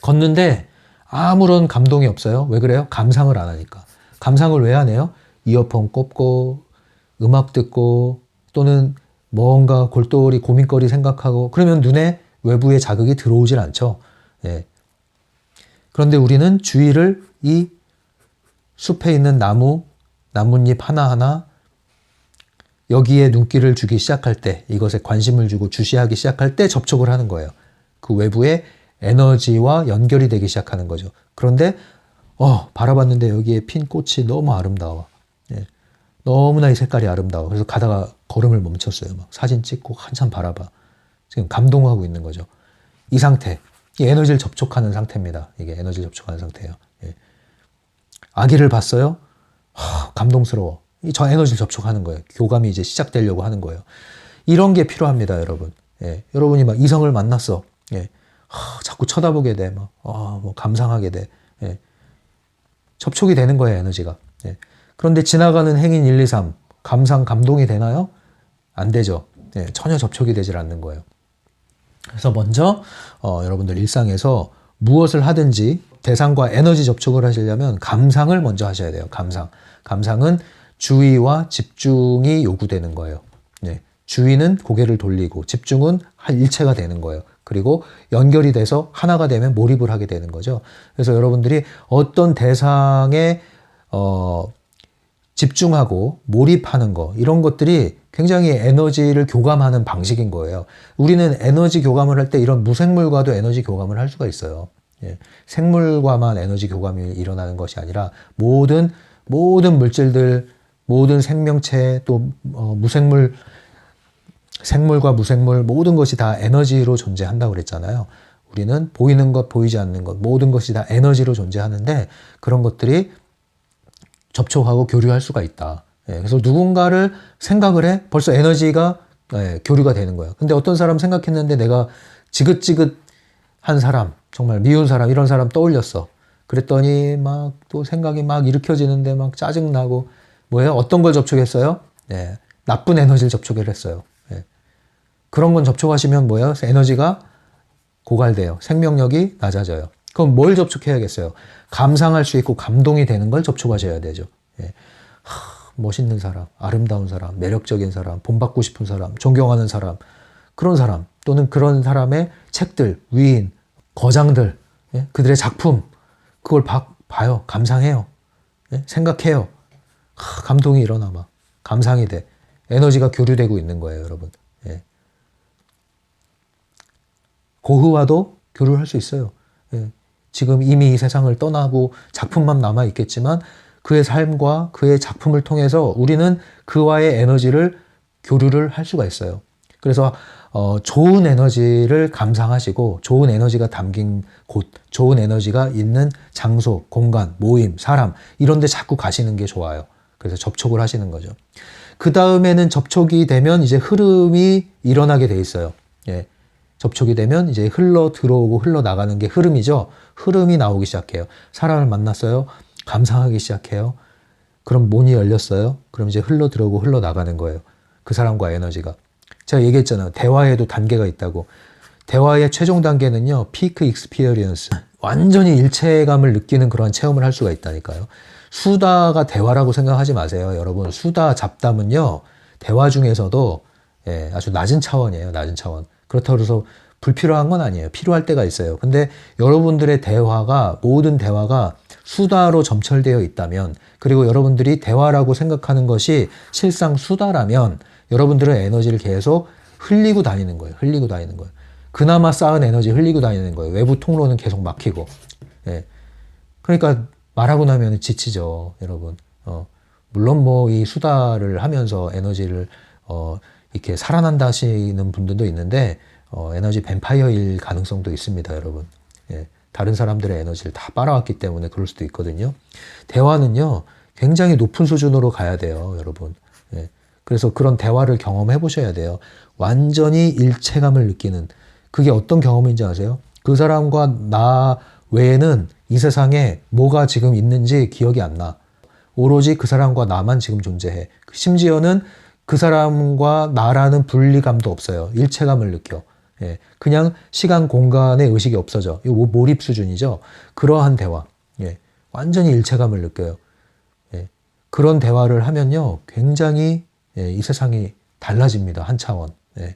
걷는데 아무런 감동이 없어요. 왜 그래요? 감상을 안 하니까. 감상을 왜 안 해요? 이어폰 꼽고 음악 듣고 또는 뭔가 골똘히 고민거리 생각하고 그러면 눈에 외부의 자극이 들어오질 않죠. 예. 그런데 우리는 주위를 이 숲에 있는 나뭇잎 하나하나 여기에 눈길을 주기 시작할 때, 이것에 관심을 주고 주시하기 시작할 때 접촉을 하는 거예요. 그 외부의 에너지와 연결이 되기 시작하는 거죠. 그런데 바라봤는데 여기에 핀 꽃이 너무 아름다워. 예. 너무나 이 색깔이 아름다워. 그래서 가다가 걸음을 멈췄어요. 막 사진 찍고 한참 바라봐. 지금 감동하고 있는 거죠. 이 상태, 이 에너지를 접촉하는 상태입니다. 이게 에너지를 접촉하는 상태예요. 예. 아기를 봤어요? 감동스러워. 저 에너지를 접촉하는 거예요. 교감이 이제 시작되려고 하는 거예요. 이런 게 필요합니다, 여러분. 예. 여러분이 막 이성을 만났어. 예. 자꾸 쳐다보게 돼. 뭐 감상하게 돼. 예. 접촉이 되는 거예요, 에너지가. 예. 그런데 지나가는 행인 1, 2, 3, 감동이 되나요? 안 되죠. 예. 전혀 접촉이 되질 않는 거예요. 그래서 먼저 여러분들 일상에서 무엇을 하든지 대상과 에너지 접촉을 하시려면 감상을 먼저 하셔야 돼요. 감상은 주의와 집중이 요구되는 거예요. 네. 주의는 고개를 돌리고 집중은 일체가 되는 거예요. 그리고 연결이 돼서 하나가 되면 몰입을 하게 되는 거죠. 그래서 여러분들이 어떤 대상에 집중하고 몰입하는 거, 이런 것들이 굉장히 에너지를 교감하는 방식인 거예요. 우리는 에너지 교감을 할 때 이런 무생물과도 에너지 교감을 할 수가 있어요. 예. 생물과만 에너지 교감이 일어나는 것이 아니라 모든 물질들, 모든 생명체, 또 무생물, 생물과 무생물 모든 것이 다 에너지로 존재한다고 그랬잖아요. 우리는 보이는 것, 보이지 않는 것, 모든 것이 다 에너지로 존재하는데 그런 것들이 접촉하고 교류할 수가 있다. 예, 그래서 누군가를 생각을 해 벌써 에너지가 교류가 되는 거예요. 근데 어떤 사람 생각했는데 내가 지긋지긋한 사람, 정말 미운 사람, 이런 사람 떠올렸어. 그랬더니 막 또 생각이 막 일으켜지는데 막 짜증나고 뭐예요? 어떤 걸 접촉했어요? 예, 나쁜 에너지를 접촉을 했어요. 예. 그런 건 접촉하시면 뭐예요? 에너지가 고갈돼요. 생명력이 낮아져요. 그럼 뭘 접촉해야겠어요? 감상할 수 있고 감동이 되는 걸 접촉하셔야 되죠. 예. 멋있는 사람, 아름다운 사람, 매력적인 사람, 본받고 싶은 사람, 존경하는 사람, 그런 사람 또는 그런 사람의 책들, 위인, 거장들, 예? 그들의 작품, 그걸 봐요. 감상해요. 예? 생각해요. 감동이 일어나 막 감상이 돼. 에너지가 교류되고 있는 거예요, 여러분. 예. 고흐와도 교류할 수 있어요. 예. 지금 이미 이 세상을 떠나고 작품만 남아 있겠지만 그의 삶과 그의 작품을 통해서 우리는 그와의 에너지를 교류를 할 수가 있어요. 그래서 좋은 에너지를 감상하시고 좋은 에너지가 담긴 곳, 좋은 에너지가 있는 장소, 공간, 모임, 사람 이런 데 자꾸 가시는 게 좋아요. 그래서 접촉을 하시는 거죠. 그 다음에는 접촉이 되면 이제 흐름이 일어나게 돼 있어요. 예. 접촉이 되면 이제 흘러 들어오고 흘러 나가는 게 흐름이죠. 흐름이 나오기 시작해요. 사람을 만났어요. 감상하기 시작해요. 그럼 문이 열렸어요. 그럼 이제 흘러 들어오고 흘러 나가는 거예요. 그 사람과 에너지가. 제가 얘기했잖아요. 대화에도 단계가 있다고. 대화의 최종 단계는요. 피크 익스피리언스. 완전히 일체감을 느끼는 그런 체험을 할 수가 있다니까요. 수다가 대화라고 생각하지 마세요. 여러분, 수다, 잡담은요. 대화 중에서도 아주 낮은 차원이에요. 낮은 차원. 그렇다고 해서 불필요한 건 아니에요. 필요할 때가 있어요. 근데 여러분들의 대화가, 모든 대화가 수다로 점철되어 있다면, 그리고 여러분들이 대화라고 생각하는 것이 실상 수다라면 여러분들은 에너지를 계속 흘리고 다니는 거예요. 흘리고 다니는 거예요. 그나마 쌓은 에너지 흘리고 다니는 거예요. 외부 통로는 계속 막히고. 예. 그러니까 말하고 나면 지치죠, 여러분. 물론 뭐 이 수다를 하면서 에너지를 이렇게 살아난다 하시는 분들도 있는데 에너지 뱀파이어일 가능성도 있습니다, 여러분. 예. 다른 사람들의 에너지를 다 빨아왔기 때문에 그럴 수도 있거든요. 대화는요, 굉장히 높은 수준으로 가야 돼요, 여러분. 예. 그래서 그런 대화를 경험해 보셔야 돼요. 완전히 일체감을 느끼는, 그게 어떤 경험인지 아세요? 그 사람과 나 외에는 이 세상에 뭐가 지금 있는지 기억이 안 나. 오로지 그 사람과 나만 지금 존재해. 심지어는 그 사람과 나라는 분리감도 없어요. 일체감을 느껴. 예, 그냥 시간, 공간의 의식이 없어져. 이 몰입 수준이죠. 그러한 대화. 예, 완전히 일체감을 느껴요. 예, 그런 대화를 하면요. 굉장히 이 세상이 달라집니다. 한 차원. 예,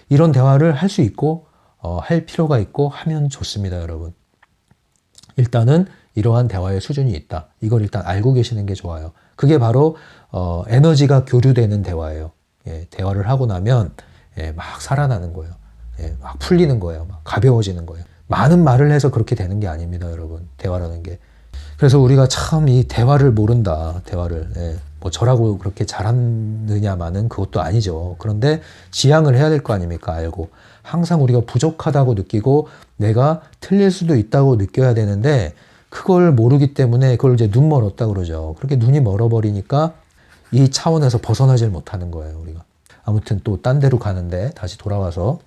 이런 대화를 할 수 있고 할 필요가 있고 하면 좋습니다, 여러분. 일단은 이러한 대화의 수준이 있다. 이걸 일단 알고 계시는 게 좋아요. 그게 바로 에너지가 교류되는 대화예요. 예, 대화를 하고 나면 예, 막 살아나는 거예요. 예, 막 풀리는 거예요. 막 가벼워지는 거예요. 많은 말을 해서 그렇게 되는 게 아닙니다, 여러분. 대화라는 게. 그래서 우리가 참 이 대화를 모른다. 대화를. 예, 뭐 저라고 그렇게 잘하느냐마는 그것도 아니죠. 그런데 지향을 해야 될 거 아닙니까? 알고. 항상 우리가 부족하다고 느끼고 내가 틀릴 수도 있다고 느껴야 되는데 그걸 모르기 때문에 그걸 이제 눈 멀었다 그러죠. 그렇게 눈이 멀어버리니까 이 차원에서 벗어나질 못하는 거예요, 우리가. 아무튼 또 딴 데로 가는데 다시 돌아와서.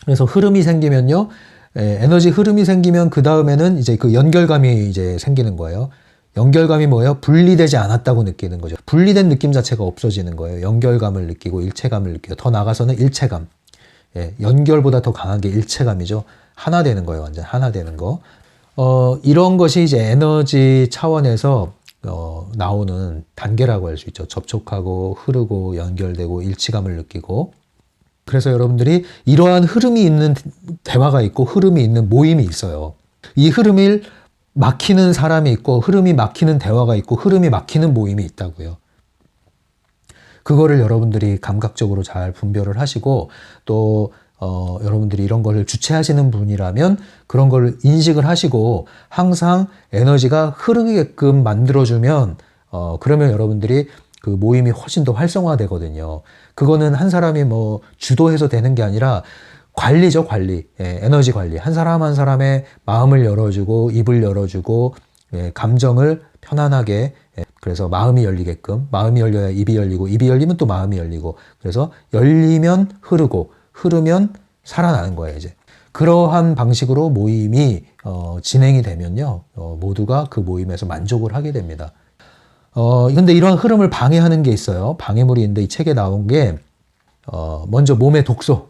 그래서 흐름이 생기면요. 에너지 흐름이 생기면 그 다음에는 이제 그 연결감이 이제 생기는 거예요. 연결감이 뭐예요? 분리되지 않았다고 느끼는 거죠. 분리된 느낌 자체가 없어지는 거예요. 연결감을 느끼고 일체감을 느끼고 더 나아가서는 일체감. 예, 연결보다 더 강한 게 일체감이죠. 하나 되는 거예요. 완전 하나 되는 거. 이런 것이 이제 에너지 차원에서 나오는 단계라고 할 수 있죠. 접촉하고 흐르고 연결되고 일치감을 느끼고. 그래서 여러분들이 이러한 흐름이 있는 대화가 있고 흐름이 있는 모임이 있어요. 이 흐름을 막히는 사람이 있고 흐름이 막히는 대화가 있고 흐름이 막히는 모임이 있다고요. 그거를 여러분들이 감각적으로 잘 분별을 하시고 또 여러분들이 이런 거를 주체하시는 분이라면 그런 걸 인식을 하시고 항상 에너지가 흐르게끔 만들어주면 그러면 여러분들이 그 모임이 훨씬 더 활성화되거든요. 그거는 한 사람이 뭐 주도해서 되는 게 아니라 관리죠, 관리. 예, 에너지 관리. 한 사람 한 사람의 마음을 열어주고 입을 열어주고 예, 감정을 편안하게 그래서 마음이 열리게끔 마음이 열려야 입이 열리고 입이 열리면 또 마음이 열리고 그래서 열리면 흐르고 흐르면 살아나는 거예요, 이제. 그러한 방식으로 모임이 진행이 되면요. 모두가 그 모임에서 만족을 하게 됩니다. 근데 이런 흐름을 방해하는 게 있어요. 방해물이 있는데 이 책에 나온 게, 먼저 몸의 독소.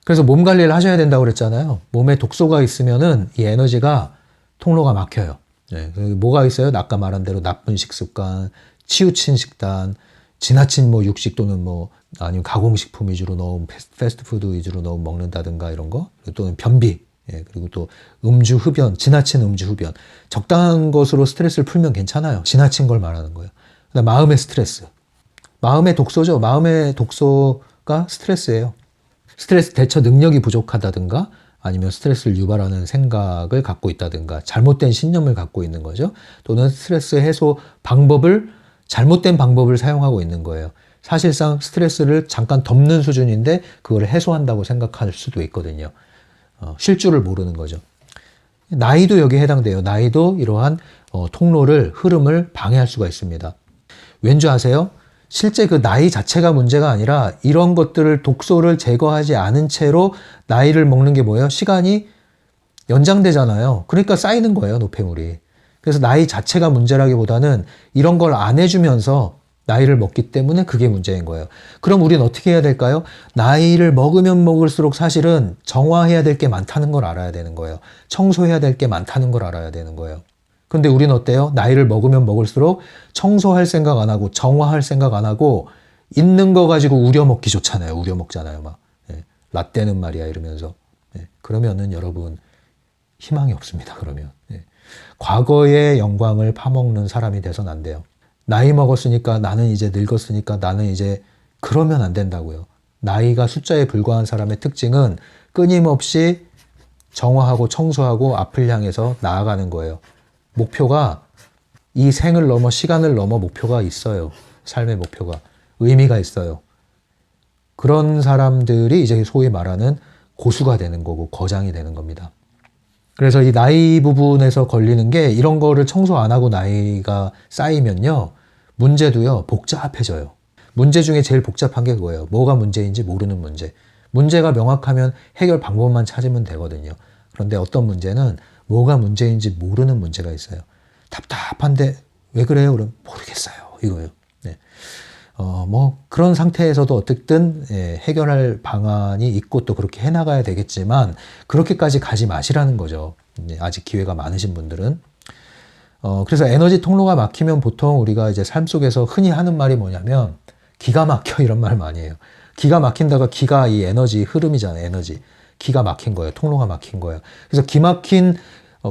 그래서 몸 관리를 하셔야 된다고 그랬잖아요. 몸에 독소가 있으면은 이 에너지가 통로가 막혀요. 네, 뭐가 있어요? 아까 말한 대로 나쁜 식습관, 치우친 식단, 지나친 뭐 육식 또는 뭐 아니면 가공식품 위주로 너무 패스트푸드 위주로 너무 먹는다든가 이런 거, 또는 변비. 예, 그리고 또 음주 흡연, 지나친 음주 흡연. 적당한 것으로 스트레스를 풀면 괜찮아요. 지나친 걸 말하는 거예요. 그다음 마음의 스트레스. 마음의 독소죠. 마음의 독소가 스트레스예요. 스트레스 대처 능력이 부족하다든가 아니면 스트레스를 유발하는 생각을 갖고 있다든가 잘못된 신념을 갖고 있는 거죠. 또는 스트레스 해소 방법을 잘못된 방법을 사용하고 있는 거예요. 사실상 스트레스를 잠깐 덮는 수준인데 그걸 해소한다고 생각할 수도 있거든요. 쉴 줄을 모르는 거죠. 나이도 여기에 해당돼요. 나이도 이러한 통로를, 흐름을 방해할 수가 있습니다. 왠지 아세요? 실제 그 나이 자체가 문제가 아니라 이런 것들을 독소를 제거하지 않은 채로 나이를 먹는 게 뭐예요? 시간이 연장되잖아요. 그러니까 쌓이는 거예요, 노폐물이. 그래서 나이 자체가 문제라기보다는 이런 걸 안 해주면서 나이를 먹기 때문에 그게 문제인 거예요. 그럼 우리는 어떻게 해야 될까요? 나이를 먹으면 먹을수록 사실은 정화해야 될 게 많다는 걸 알아야 되는 거예요. 청소해야 될 게 많다는 걸 알아야 되는 거예요. 근데 우리는 어때요? 나이를 먹으면 먹을수록 청소할 생각 안 하고 정화할 생각 안 하고 있는 거 가지고 우려먹기 좋잖아요. 우려먹잖아요. 막 예, 라떼는 말이야 이러면서. 예, 그러면은 여러분 희망이 없습니다. 그러면 예. 과거의 영광을 파먹는 사람이 돼서는 안 돼요. 나이 먹었으니까 나는 이제 늙었으니까 나는 이제 그러면 안 된다고요. 나이가 숫자에 불과한 사람의 특징은 끊임없이 정화하고 청소하고 앞을 향해서 나아가는 거예요. 목표가 이 생을 넘어 시간을 넘어 목표가 있어요. 삶의 목표가. 의미가 있어요. 그런 사람들이 이제 소위 말하는 고수가 되는 거고 거장이 되는 겁니다. 그래서 이 나이 부분에서 걸리는 게 이런 거를 청소 안 하고 나이가 쌓이면요. 문제도요. 복잡해져요. 문제 중에 제일 복잡한 게 그거예요. 뭐가 문제인지 모르는 문제. 문제가 명확하면 해결 방법만 찾으면 되거든요. 그런데 어떤 문제는 뭐가 문제인지 모르는 문제가 있어요. 답답한데 왜 그래요? 그럼 모르겠어요. 이거예요. 네. 뭐 그런 상태에서도 어쨌든 해결할 방안이 있고 또 그렇게 해나가야 되겠지만 그렇게까지 가지 마시라는 거죠. 아직 기회가 많으신 분들은. 그래서 에너지 통로가 막히면 보통 우리가 이제 삶 속에서 흔히 하는 말이 뭐냐면 기가 막혀 이런 말 많이 해요. 기가 막힌다가 기가 이 에너지 흐름이잖아요. 에너지. 기가 막힌 거예요. 통로가 막힌 거예요. 그래서 기 막힌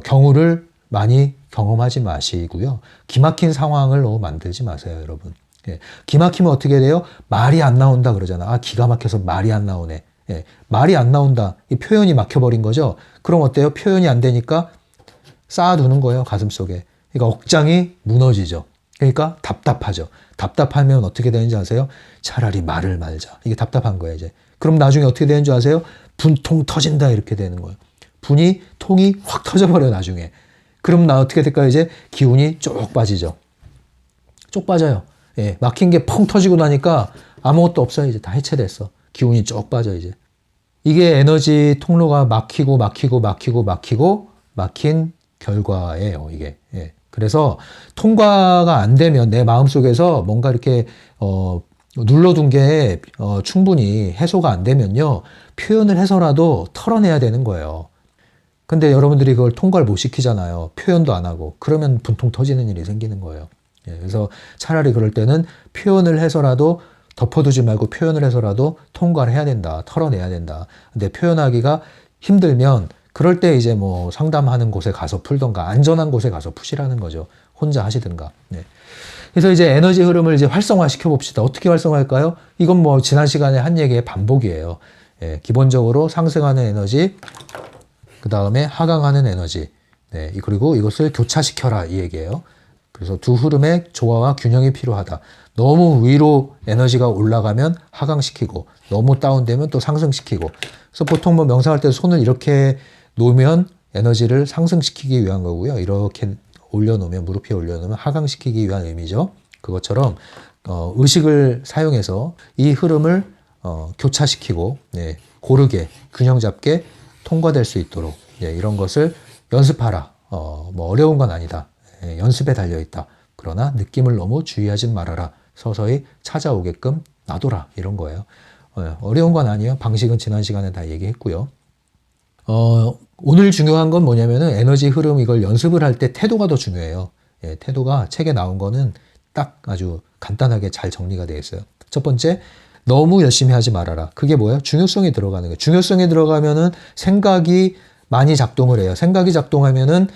경우를 많이 경험하지 마시고요. 기 막힌 상황을 너무 만들지 마세요, 여러분. 예, 기 막히면 어떻게 돼요? 말이 안 나온다 그러잖아. 아, 기가 막혀서 말이 안 나오네. 예, 말이 안 나온다. 이 표현이 막혀버린 거죠. 그럼 어때요? 표현이 안 되니까 쌓아두는 거예요, 가슴속에. 그러니까 억장이 무너지죠. 그러니까 답답하죠. 답답하면 어떻게 되는지 아세요? 차라리 말을 말자. 이게 답답한 거예요, 이제. 그럼 나중에 어떻게 되는 줄 아세요? 분통 터진다, 이렇게 되는 거예요. 통이 확 터져버려요, 나중에. 그럼 나 어떻게 될까요? 이제 기운이 쭉 빠지죠. 쭉 빠져요. 예, 막힌 게 펑 터지고 나니까 아무것도 없어요. 이제 다 해체됐어. 기운이 쭉 빠져, 이제. 이게 에너지 통로가 막힌 결과예요, 이게. 예. 그래서 통과가 안 되면 내 마음속에서 뭔가 이렇게, 눌러둔 게, 충분히 해소가 안 되면요. 표현을 해서라도 털어내야 되는 거예요. 근데 여러분들이 그걸 통과를 못 시키잖아요. 표현도 안 하고. 그러면 분통 터지는 일이 생기는 거예요. 예. 그래서 차라리 그럴 때는 표현을 해서라도 덮어두지 말고 표현을 해서라도 통과를 해야 된다. 털어내야 된다. 근데 표현하기가 힘들면 그럴 때 이제 뭐 상담하는 곳에 가서 풀던가 안전한 곳에 가서 푸시라는 거죠. 혼자 하시든가. 네. 그래서 이제 에너지 흐름을 이제 활성화 시켜 봅시다. 어떻게 활성화할까요? 이건 뭐 지난 시간에 한 얘기의 반복이에요. 예, 기본적으로 상승하는 에너지, 그 다음에 하강하는 에너지, 네, 그리고 이것을 교차시켜라 이 얘기예요. 그래서 두 흐름의 조화와 균형이 필요하다. 너무 위로 에너지가 올라가면 하강시키고 너무 다운되면 또 상승시키고. 그래서 보통 뭐 명상할 때 손을 이렇게 놓으면 에너지를 상승시키기 위한 거고요. 이렇게 올려놓으면, 무릎 위에 올려놓으면 하강시키기 위한 의미죠. 그것처럼 의식을 사용해서 이 흐름을 교차시키고, 네, 고르게 균형 잡게 통과될 수 있도록, 네, 이런 것을 연습하라. 뭐 어려운 건 아니다. 네, 연습에 달려 있다. 그러나 느낌을 너무 주의하진 말아라. 서서히 찾아오게끔 놔둬라. 이런 거예요. 어려운 건 아니에요. 방식은 지난 시간에 다 얘기했고요. 오늘 중요한 건 뭐냐면은 에너지 흐름, 이걸 연습을 할 때 태도가 더 중요해요. 예, 태도가 책에 나온 거는 딱 아주 간단하게 잘 정리가 되어 있어요. 첫 번째, 너무 열심히 하지 말아라. 그게 뭐예요? 중요성이 들어가는 거예요. 중요성이 들어가면은 생각이 많이 작동을 해요. 생각이 작동하면은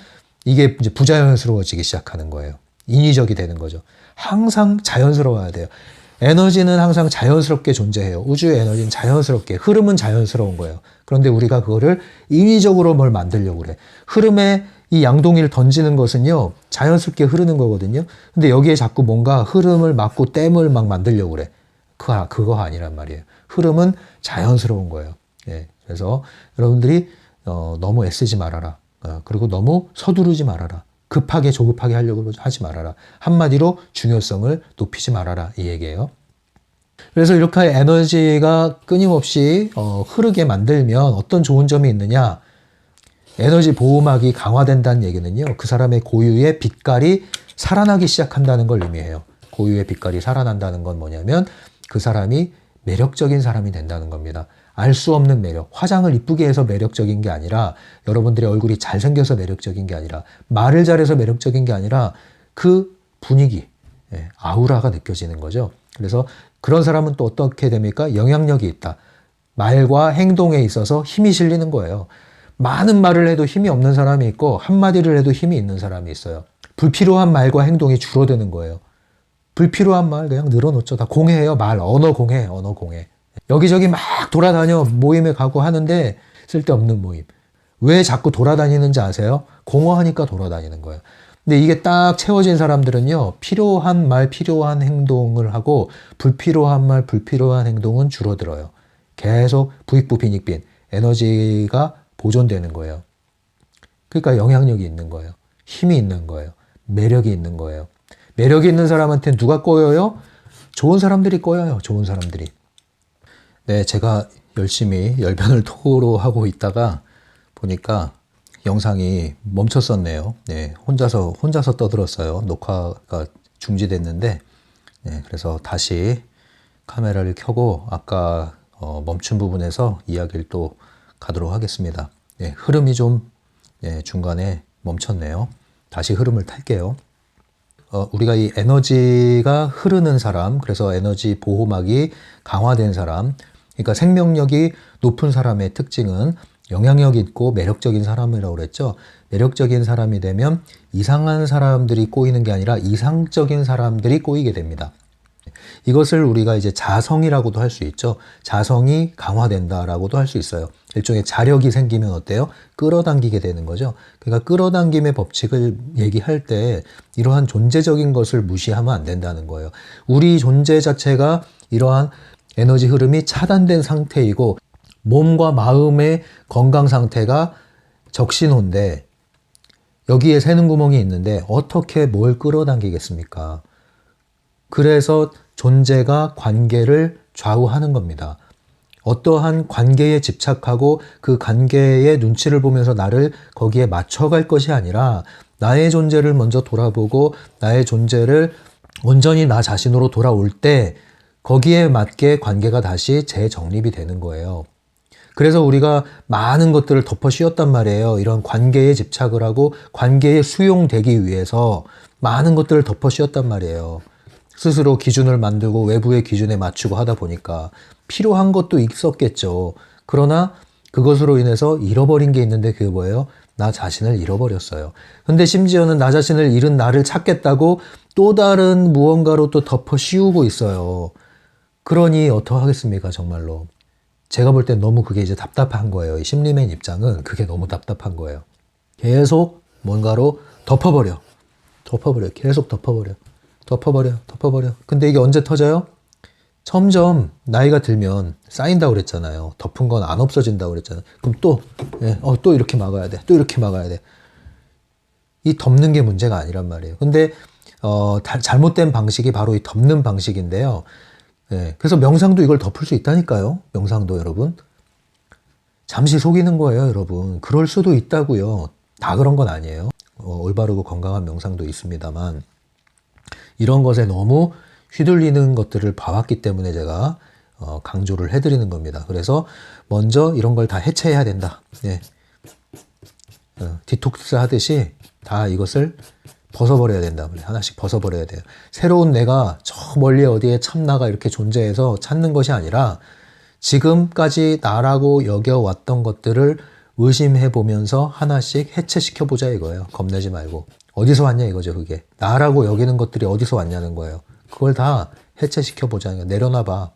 이게 이제 부자연스러워지기 시작하는 거예요. 인위적이 되는 거죠. 항상 자연스러워야 돼요. 에너지는 항상 자연스럽게 존재해요. 우주의 에너지는 자연스럽게, 흐름은 자연스러운 거예요. 그런데 우리가 그거를 인위적으로 뭘 만들려고 그래. 흐름에 이 양동이를 던지는 것은요, 자연스럽게 흐르는 거거든요. 근데 여기에 자꾸 뭔가 흐름을 막고 댐을 막 만들려고 그래. 그거 아니란 말이에요. 흐름은 자연스러운 거예요. 예. 그래서 여러분들이 너무 애쓰지 말아라. 그리고 너무 서두르지 말아라. 급하게 조급하게 하려고 하지 말아라. 한마디로 중요성을 높이지 말아라. 이 얘기예요. 그래서 이렇게 에너지가 끊임없이 흐르게 만들면 어떤 좋은 점이 있느냐. 에너지 보호막이 강화된다는 얘기는요. 그 사람의 고유의 빛깔이 살아나기 시작한다는 걸 의미해요. 고유의 빛깔이 살아난다는 건 뭐냐면 그 사람이 매력적인 사람이 된다는 겁니다. 알 수 없는 매력, 화장을 이쁘게 해서 매력적인 게 아니라, 여러분들의 얼굴이 잘생겨서 매력적인 게 아니라, 말을 잘해서 매력적인 게 아니라 그 분위기, 아우라가 느껴지는 거죠. 그래서 그런 사람은 또 어떻게 됩니까? 영향력이 있다. 말과 행동에 있어서 힘이 실리는 거예요. 많은 말을 해도 힘이 없는 사람이 있고 한마디를 해도 힘이 있는 사람이 있어요. 불필요한 말과 행동이 줄어드는 거예요. 불필요한 말 그냥 늘어놓죠. 다 공해예요. 언어 공해. 여기저기 막 돌아다녀 모임에 가고 하는데 쓸데없는 모임. 왜 자꾸 돌아다니는지 아세요? 공허하니까 돌아다니는 거예요. 근데 이게 딱 채워진 사람들은요, 필요한 말, 필요한 행동을 하고 불필요한 말, 불필요한 행동은 줄어들어요. 계속 부익부 빈익빈 에너지가 보존되는 거예요. 그러니까 영향력이 있는 거예요. 힘이 있는 거예요. 매력이 있는 거예요. 매력이 있는 사람한테 누가 꼬여요? 좋은 사람들이 꼬여요. 좋은 사람들이. 네, 제가 열심히 열변을 토로하고 있다가 보니까 영상이 멈췄었네요. 네, 혼자서 떠들었어요. 녹화가 중지됐는데, 네, 그래서 다시 카메라를 켜고 아까 멈춘 부분에서 이야기를 또 가도록 하겠습니다. 네, 흐름이 좀 중간에 멈췄네요. 다시 흐름을 탈게요. 우리가 이 에너지가 흐르는 사람, 그래서 에너지 보호막이 강화된 사람, 그러니까 생명력이 높은 사람의 특징은 영향력 있고 매력적인 사람이라고 그랬죠. 매력적인 사람이 되면 이상한 사람들이 꼬이는 게 아니라 이상적인 사람들이 꼬이게 됩니다. 이것을 우리가 이제 자성이라고도 할 수 있죠. 자성이 강화된다라고도 할 수 있어요. 일종의 자력이 생기면 어때요? 끌어당기게 되는 거죠. 그러니까 끌어당김의 법칙을 얘기할 때 이러한 존재적인 것을 무시하면 안 된다는 거예요. 우리 존재 자체가 이러한 에너지 흐름이 차단된 상태이고 몸과 마음의 건강 상태가 적신호인데 여기에 새는 구멍이 있는데 어떻게 뭘 끌어당기겠습니까? 그래서 존재가 관계를 좌우하는 겁니다. 어떠한 관계에 집착하고 그 관계의 눈치를 보면서 나를 거기에 맞춰갈 것이 아니라 나의 존재를 먼저 돌아보고 나의 존재를 온전히 나 자신으로 돌아올 때 거기에 맞게 관계가 다시 재정립이 되는 거예요. 그래서 우리가 많은 것들을 덮어 씌웠단 말이에요. 이런 관계에 집착을 하고 관계에 수용되기 위해서 많은 것들을 덮어 씌웠단 말이에요. 스스로 기준을 만들고 외부의 기준에 맞추고 하다 보니까 필요한 것도 있었겠죠. 그러나 그것으로 인해서 잃어버린 게 있는데 그게 뭐예요? 나 자신을 잃어버렸어요. 근데 심지어는 나 자신을 잃은 나를 찾겠다고 또 다른 무언가로 또 덮어 씌우고 있어요. 그러니 어떡하겠습니까, 정말로. 제가 볼 땐 너무 그게 이제 답답한 거예요. 이 심리맨 입장은 그게 너무 답답한 거예요. 계속 뭔가로 덮어버려. 계속 덮어버려. 근데 이게 언제 터져요? 점점 나이가 들면 쌓인다고 그랬잖아요. 덮은 건 안 없어진다고 그랬잖아요. 그럼 또 이렇게 막아야 돼. 또 이렇게 막아야 돼. 이 덮는 게 문제가 아니란 말이에요. 근데 잘못된 방식이 바로 이 덮는 방식인데요. 그래서 명상도 이걸 덮을 수 있다니까요. 명상도 여러분. 잠시 속이는 거예요, 여러분. 그럴 수도 있다고요. 다 그런 건 아니에요. 올바르고 건강한 명상도 있습니다만 이런 것에 너무 휘둘리는 것들을 봐왔기 때문에 제가 강조를 해드리는 겁니다. 그래서 먼저 이런 걸 다 해체해야 된다. 디톡스 하듯이 다 이것을 벗어버려야 된다. 하나씩 벗어버려야 돼요. 새로운 내가 저 멀리 어디에 참나가 이렇게 존재해서 찾는 것이 아니라 지금까지 나라고 여겨왔던 것들을 의심해 보면서 하나씩 해체시켜 보자 이거예요. 겁내지 말고. 어디서 왔냐 이거죠, 그게. 나라고 여기는 것들이 어디서 왔냐는 거예요. 그걸 다 해체시켜 보자는 거예요. 내려놔 봐.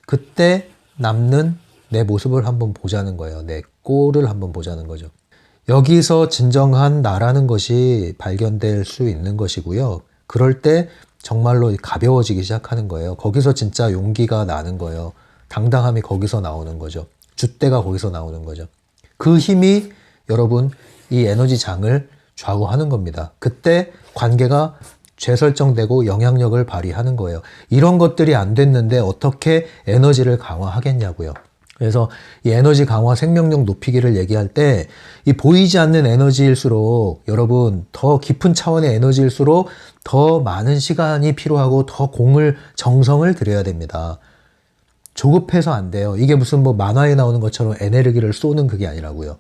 그때 남는 내 모습을 한번 보자는 거예요. 내 꼴을 한번 보자는 거죠. 여기서 진정한 나라는 것이 발견될 수 있는 것이고요. 그럴 때 정말로 가벼워지기 시작하는 거예요. 거기서 진짜 용기가 나는 거예요. 당당함이 거기서 나오는 거죠. 줏대가 거기서 나오는 거죠. 그 힘이 여러분 이 에너지 장을 좌우하는 겁니다. 그때 관계가 재설정되고 영향력을 발휘하는 거예요. 이런 것들이 안 됐는데 어떻게 에너지를 강화하겠냐고요. 그래서 이 에너지 강화 생명력 높이기를 얘기할 때 이 보이지 않는 에너지일수록 여러분 더 깊은 차원의 에너지일수록 더 많은 시간이 필요하고 더 정성을 들여야 됩니다. 조급해서 안 돼요. 이게 무슨 뭐 만화에 나오는 것처럼 에너지를 쏘는 그게 아니라고요.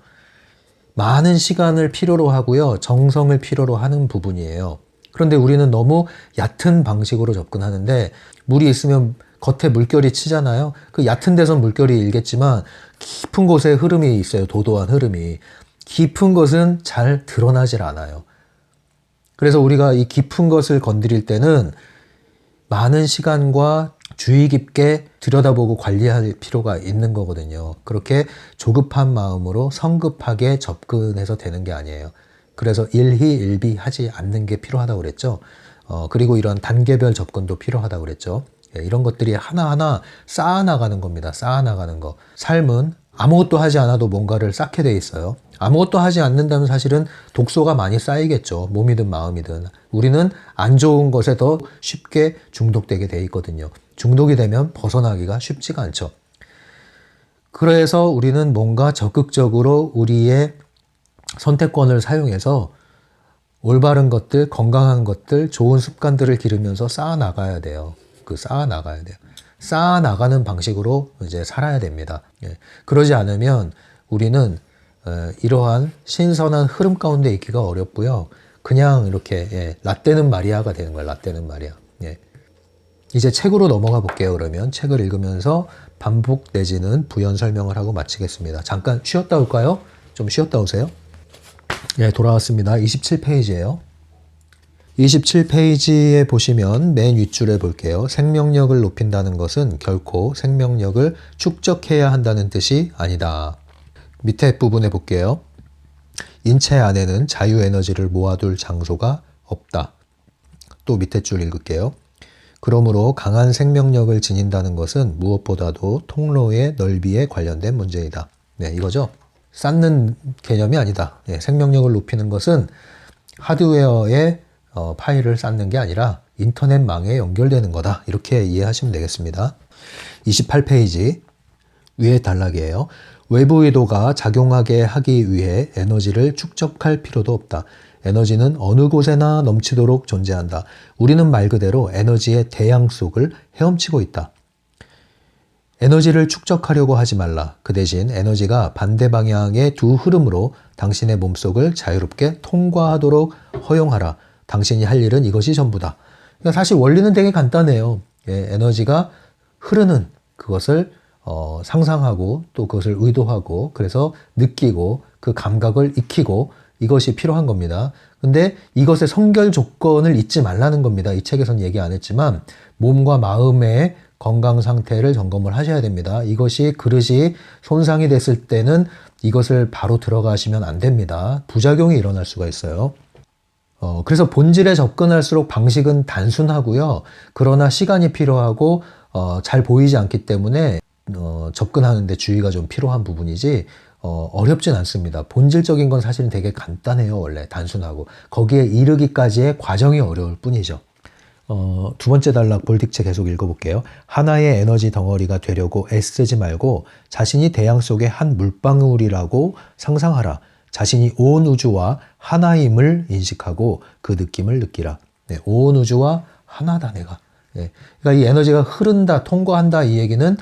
많은 시간을 필요로 하고요. 정성을 필요로 하는 부분이에요. 그런데 우리는 너무 얕은 방식으로 접근하는데 물이 있으면 겉에 물결이 치잖아요. 그 얕은 데선 물결이 일겠지만 깊은 곳에 흐름이 있어요. 도도한 흐름이. 깊은 것은 잘 드러나질 않아요. 그래서 우리가 이 깊은 것을 건드릴 때는 많은 시간과 주의 깊게 들여다보고 관리할 필요가 있는 거거든요. 그렇게 조급한 마음으로 성급하게 접근해서 되는 게 아니에요. 그래서 일희일비하지 않는 게 필요하다고 그랬죠. 그리고 이런 단계별 접근도 필요하다고 그랬죠. 이런 것들이 하나하나 쌓아나가는 겁니다. 쌓아나가는 거. 삶은 아무것도 하지 않아도 뭔가를 쌓게 돼 있어요. 아무것도 하지 않는다면 사실은 독소가 많이 쌓이겠죠. 몸이든 마음이든. 우리는 안 좋은 것에 더 쉽게 중독되게 돼 있거든요. 중독이 되면 벗어나기가 쉽지가 않죠. 그래서 우리는 뭔가 적극적으로 우리의 선택권을 사용해서 올바른 것들, 건강한 것들, 좋은 습관들을 기르면서 쌓아나가야 돼요. 쌓아나가야 돼요. 쌓아나가는 방식으로 이제 살아야 됩니다. 그러지 않으면 우리는 이러한 신선한 흐름 가운데 있기가 어렵고요. 그냥 이렇게 라떼는 마리아가 되는 거예요. 라떼는 마리아. 이제 책으로 넘어가 볼게요. 그러면 책을 읽으면서 반복 내지는 부연 설명을 하고 마치겠습니다. 잠깐 쉬었다 올까요? 좀 쉬었다 오세요. 돌아왔습니다. 27페이지예요. 27페이지에 보시면 맨 윗줄에 볼게요. 생명력을 높인다는 것은 결코 생명력을 축적해야 한다는 뜻이 아니다. 밑에 부분에 볼게요. 인체 안에는 자유에너지를 모아둘 장소가 없다. 또 밑에 줄 읽을게요. 그러므로 강한 생명력을 지닌다는 것은 무엇보다도 통로의 넓이에 관련된 문제이다. 네, 이거죠. 쌓는 개념이 아니다. 네, 생명력을 높이는 것은 하드웨어에 파일을 쌓는 게 아니라 인터넷망에 연결되는 거다. 이렇게 이해하시면 되겠습니다. 28페이지 위에 단락이에요. 외부 의도가 작용하게 하기 위해 에너지를 축적할 필요도 없다. 에너지는 어느 곳에나 넘치도록 존재한다. 우리는 말 그대로 에너지의 대양 속을 헤엄치고 있다. 에너지를 축적하려고 하지 말라. 그 대신 에너지가 반대 방향의 두 흐름으로 당신의 몸속을 자유롭게 통과하도록 허용하라. 당신이 할 일은 이것이 전부다. 그러니까 사실 원리는 되게 간단해요. 에너지가 흐르는 그것을 상상하고 또 그것을 의도하고 그래서 느끼고 그 감각을 익히고 이것이 필요한 겁니다. 근데 이것의 선결 조건을 잊지 말라는 겁니다. 이 책에서는 얘기 안 했지만 몸과 마음의 건강 상태를 점검을 하셔야 됩니다. 이것이 그릇이 손상이 됐을 때는 이것을 바로 들어가시면 안 됩니다. 부작용이 일어날 수가 있어요. 그래서 본질에 접근할수록 방식은 단순하고요. 그러나 시간이 필요하고 잘 보이지 않기 때문에 접근하는데 주의가 좀 필요한 부분이지 어렵진 않습니다. 본질적인 건 사실은 되게 간단해요. 원래 단순하고 거기에 이르기까지의 과정이 어려울 뿐이죠. 두 번째 단락 볼틱체 계속 읽어볼게요. 하나의 에너지 덩어리가 되려고 애쓰지 말고 자신이 대양 속의 한 물방울이라고 상상하라. 자신이 온 우주와 하나임을 인식하고 그 느낌을 느끼라. 네, 온 우주와 하나다 내가. 네, 그러니까 이 에너지가 흐른다, 통과한다 이 얘기는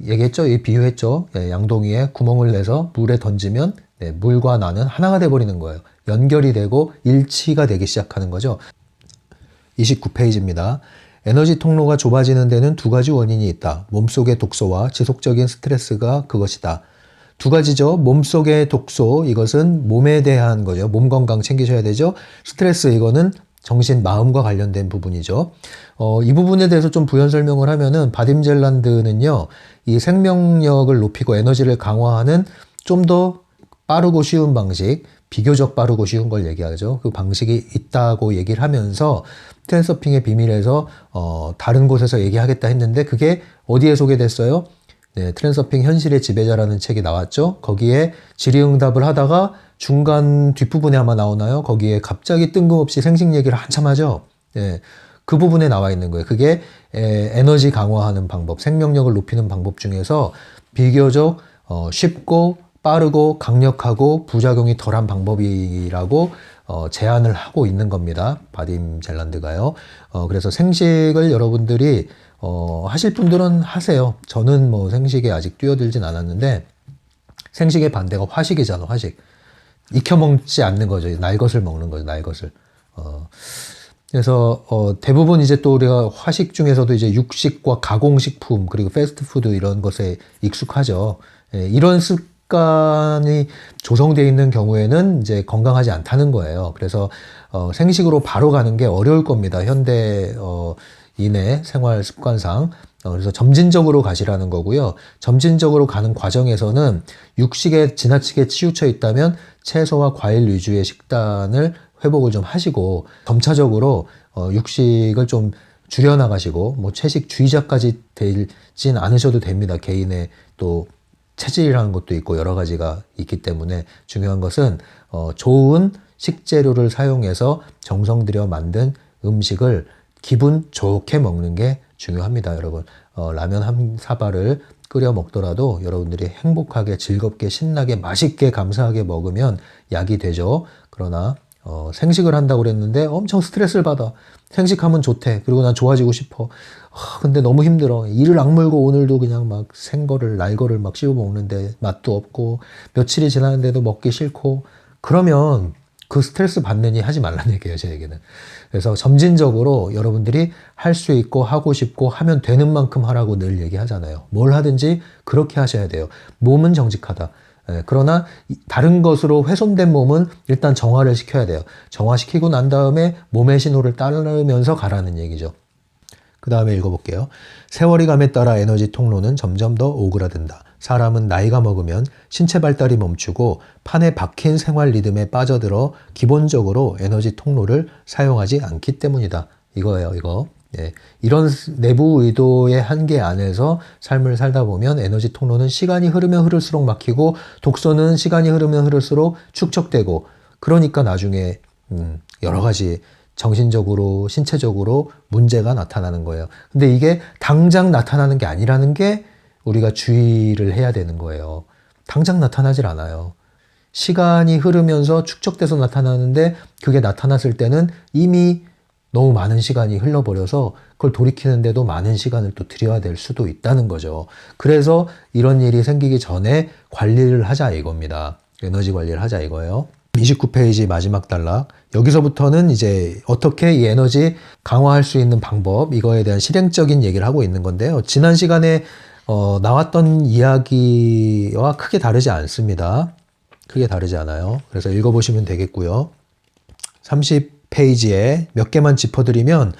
얘기했죠? 비유했죠? 양동이에 구멍을 내서 물에 던지면 물과 나는 하나가 돼버리는 거예요. 연결이 되고 일치가 되기 시작하는 거죠. 29페이지입니다. 에너지 통로가 좁아지는 데는 두 가지 원인이 있다. 몸속의 독소와 지속적인 스트레스가 그것이다. 두 가지죠. 몸속의 독소, 이것은 몸에 대한 거죠. 몸 건강 챙기셔야 되죠. 스트레스, 이거는 정신, 마음과 관련된 부분이죠. 이 부분에 대해서 좀 부연 설명을 하면은 바딤젤란드는요, 이 생명력을 높이고 에너지를 강화하는 좀 더 빠르고 쉬운 방식, 비교적 빠르고 쉬운 걸 얘기하죠. 그 방식이 있다고 얘기를 하면서 트랜서핑의 비밀에서 다른 곳에서 얘기하겠다 했는데 그게 어디에 소개됐어요? 네, 트랜서핑 현실의 지배자라는 책이 나왔죠. 거기에 질의응답을 하다가 중간 뒷부분에 아마 나오나요? 거기에 갑자기 뜬금없이 생식 얘기를 한참 하죠. 네, 그 부분에 나와 있는 거예요. 그게 에너지 강화하는 방법, 생명력을 높이는 방법 중에서 비교적 쉽고 빠르고 강력하고 부작용이 덜한 방법이라고 제안을 하고 있는 겁니다. 바딤젤란드가요. 그래서 생식을 여러분들이 하실 분들은 하세요. 저는 뭐 생식에 아직 뛰어들진 않았는데 생식의 반대가 화식이잖아. 화식. 익혀 먹지 않는 거죠. 날 것을 먹는 거죠. 날 것을. 그래서 대부분 이제 또 우리가 화식 중에서도 이제 육식과 가공식품 그리고 패스트푸드 이런 것에 익숙하죠. 이런 습관이 조성되어 있는 경우에는 이제 건강하지 않다는 거예요. 그래서 생식으로 바로 가는 게 어려울 겁니다. 현대 인의 생활 습관상. 그래서 점진적으로 가시라는 거고요. 점진적으로 가는 과정에서는 육식에 지나치게 치우쳐 있다면 채소와 과일 위주의 식단을 회복을 좀 하시고 점차적으로 육식을 좀 줄여나가시고 뭐 채식주의자까지 되진 않으셔도 됩니다. 개인의 또 체질이라는 것도 있고 여러 가지가 있기 때문에 중요한 것은 좋은 식재료를 사용해서 정성 들여 만든 음식을 기분 좋게 먹는 게 중요합니다, 여러분. 라면 한 사발을 끓여 먹더라도 여러분들이 행복하게 즐겁게 신나게 맛있게 감사하게 먹으면 약이 되죠. 그러나 생식을 한다고 그랬는데 엄청 스트레스를 받아. 생식하면 좋대. 그리고 난 좋아지고 싶어. 근데 너무 힘들어. 이를 악물고 오늘도 그냥 막 생거를 날거를 막 씹어 먹는데 맛도 없고 며칠이 지났는데도 먹기 싫고 그러면 그 스트레스 받느니 하지 말라는 얘기예요, 제 얘기는. 그래서 점진적으로 여러분들이 할 수 있고 하고 싶고 하면 되는 만큼 하라고 늘 얘기하잖아요. 뭘 하든지 그렇게 하셔야 돼요. 몸은 정직하다. 그러나 다른 것으로 훼손된 몸은 일단 정화를 시켜야 돼요. 정화시키고 난 다음에 몸의 신호를 따르면서 가라는 얘기죠. 그 다음에 읽어볼게요. 세월이 감에 따라 에너지 통로는 점점 더 오그라든다. 사람은 나이가 먹으면 신체 발달이 멈추고 판에 박힌 생활 리듬에 빠져들어 기본적으로 에너지 통로를 사용하지 않기 때문이다. 이거예요, 이거. 예, 이런 내부 의도의 한계 안에서 삶을 살다 보면 에너지 통로는 시간이 흐르면 흐를수록 막히고 독소는 시간이 흐르면 흐를수록 축적되고 그러니까 나중에 여러 가지 정신적으로 신체적으로 문제가 나타나는 거예요. 근데 이게 당장 나타나는 게 아니라는 게 우리가 주의를 해야 되는 거예요. 당장 나타나질 않아요. 시간이 흐르면서 축적돼서 나타나는데 그게 나타났을 때는 이미 너무 많은 시간이 흘러버려서 그걸 돌이키는데도 많은 시간을 또 들여야 될 수도 있다는 거죠. 그래서 이런 일이 생기기 전에 관리를 하자 이겁니다. 에너지 관리를 하자 이거예요. 29페이지 마지막 단락. 여기서부터는 이제 어떻게 이 에너지 강화할 수 있는 방법, 이거에 대한 실행적인 얘기를 하고 있는 건데요. 지난 시간에 나왔던 이야기와 크게 다르지 않습니다. 크게 다르지 않아요. 그래서 읽어보시면 되겠고요. 30페이지에 몇 개만 짚어드리면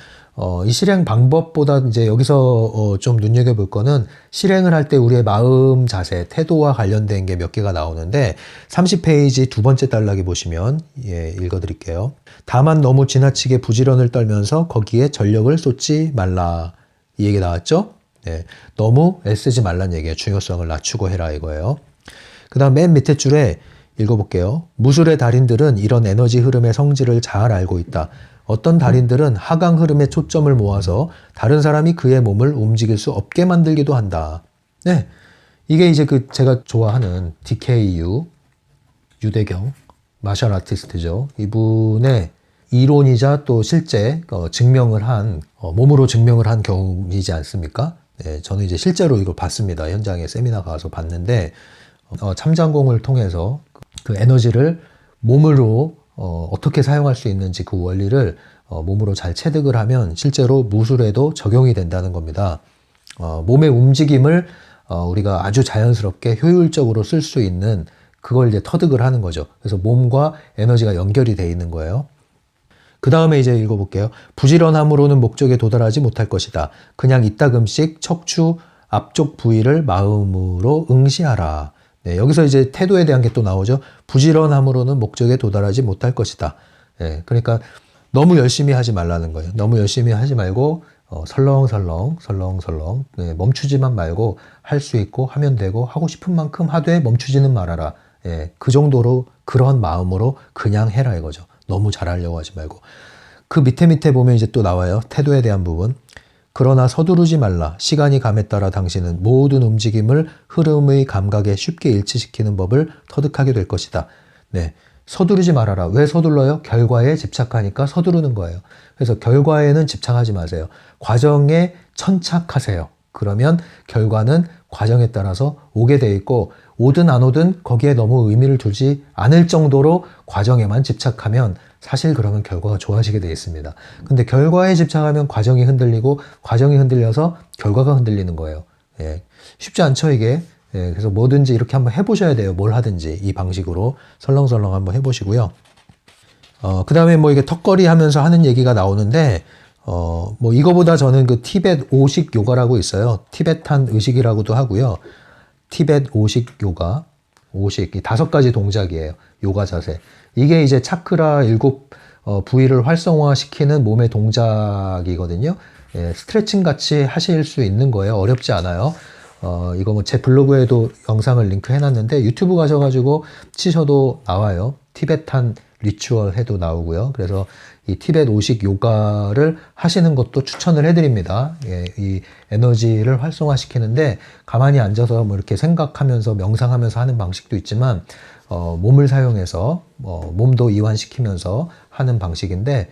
이 실행 방법보다 이제 여기서 좀 눈여겨볼 거는 실행을 할 때 우리의 마음 자세, 태도와 관련된 게 몇 개가 나오는데 30페이지 두 번째 단락에 보시면 읽어드릴게요. 다만 너무 지나치게 부지런을 떨면서 거기에 전력을 쏟지 말라. 이 얘기 나왔죠? 네, 너무 애쓰지 말란 얘기예요. 중요성을 낮추고 해라 이거예요. 그 다음 맨 밑에 줄에 읽어볼게요. 무술의 달인들은 이런 에너지 흐름의 성질을 잘 알고 있다. 어떤 달인들은 하강 흐름에 초점을 모아서 다른 사람이 그의 몸을 움직일 수 없게 만들기도 한다. 네, 이게 이제 제가 좋아하는 DKU 유대경 마셜 아티스트죠. 이분의 이론이자 또 실제 증명을 한 몸으로 증명을 한 경우이지 않습니까? 네, 저는 이제 실제로 이걸 봤습니다. 현장에 세미나 가서 봤는데 참장공을 통해서 그 에너지를 몸으로 어떻게 사용할 수 있는지 그 원리를 몸으로 잘 체득을 하면 실제로 무술에도 적용이 된다는 겁니다. 몸의 움직임을 우리가 아주 자연스럽게 효율적으로 쓸 수 있는 그걸 이제 터득을 하는 거죠. 그래서 몸과 에너지가 연결이 돼 있는 거예요. 그 다음에 이제 읽어볼게요. 부지런함으로는 목적에 도달하지 못할 것이다. 그냥 이따금씩 척추 앞쪽 부위를 마음으로 응시하라. 네, 여기서 이제 태도에 대한 게 또 나오죠. 부지런함으로는 목적에 도달하지 못할 것이다. 네, 그러니까 너무 열심히 하지 말라는 거예요. 너무 열심히 하지 말고 설렁설렁 네, 멈추지만 말고 할 수 있고 하면 되고 하고 싶은 만큼 하되 멈추지는 말아라. 예, 그 정도로 그런 마음으로 그냥 해라 이거죠. 너무 잘하려고 하지 말고. 그 밑에 보면 이제 또 나와요. 태도에 대한 부분. 그러나 서두르지 말라. 시간이 감에 따라 당신은 모든 움직임을 흐름의 감각에 쉽게 일치시키는 법을 터득하게 될 것이다. 네, 서두르지 말아라. 왜 서둘러요? 결과에 집착하니까 서두르는 거예요. 그래서 결과에는 집착하지 마세요. 과정에 천착하세요. 그러면 결과는 과정에 따라서 오게 돼 있고 오든 안 오든 거기에 너무 의미를 두지 않을 정도로 과정에만 집착하면 사실 그러면 결과가 좋아지게 되어 있습니다. 근데 결과에 집착하면 과정이 흔들리고 과정이 흔들려서 결과가 흔들리는 거예요. 예, 쉽지 않죠 이게. 예, 그래서 뭐든지 이렇게 한번 해보셔야 돼요. 뭘 하든지 이 방식으로 설렁설렁 한번 해보시고요. 그 다음에 뭐 이게 턱걸이 하면서 하는 얘기가 나오는데 뭐 이거보다 저는 그 티벳 오식 요가라고 있어요. 티베탄 의식이라고도 하고요. 티벳 오식 요가, 오식 이 5가지 동작이에요. 요가 자세. 이게 이제 차크라 7 부위를 활성화시키는 몸의 동작이거든요. 예, 스트레칭 같이 하실 수 있는 거예요. 어렵지 않아요. 이거 뭐 제 블로그에도 영상을 링크 해놨는데 유튜브 가셔가지고 치셔도 나와요. 티베탄 리추얼 해도 나오고요. 그래서 이 티벳 오식 요가를 하시는 것도 추천을 해드립니다. 예, 이 에너지를 활성화시키는데 가만히 앉아서 뭐 이렇게 생각하면서 명상하면서 하는 방식도 있지만 몸을 사용해서 몸도 이완시키면서 하는 방식인데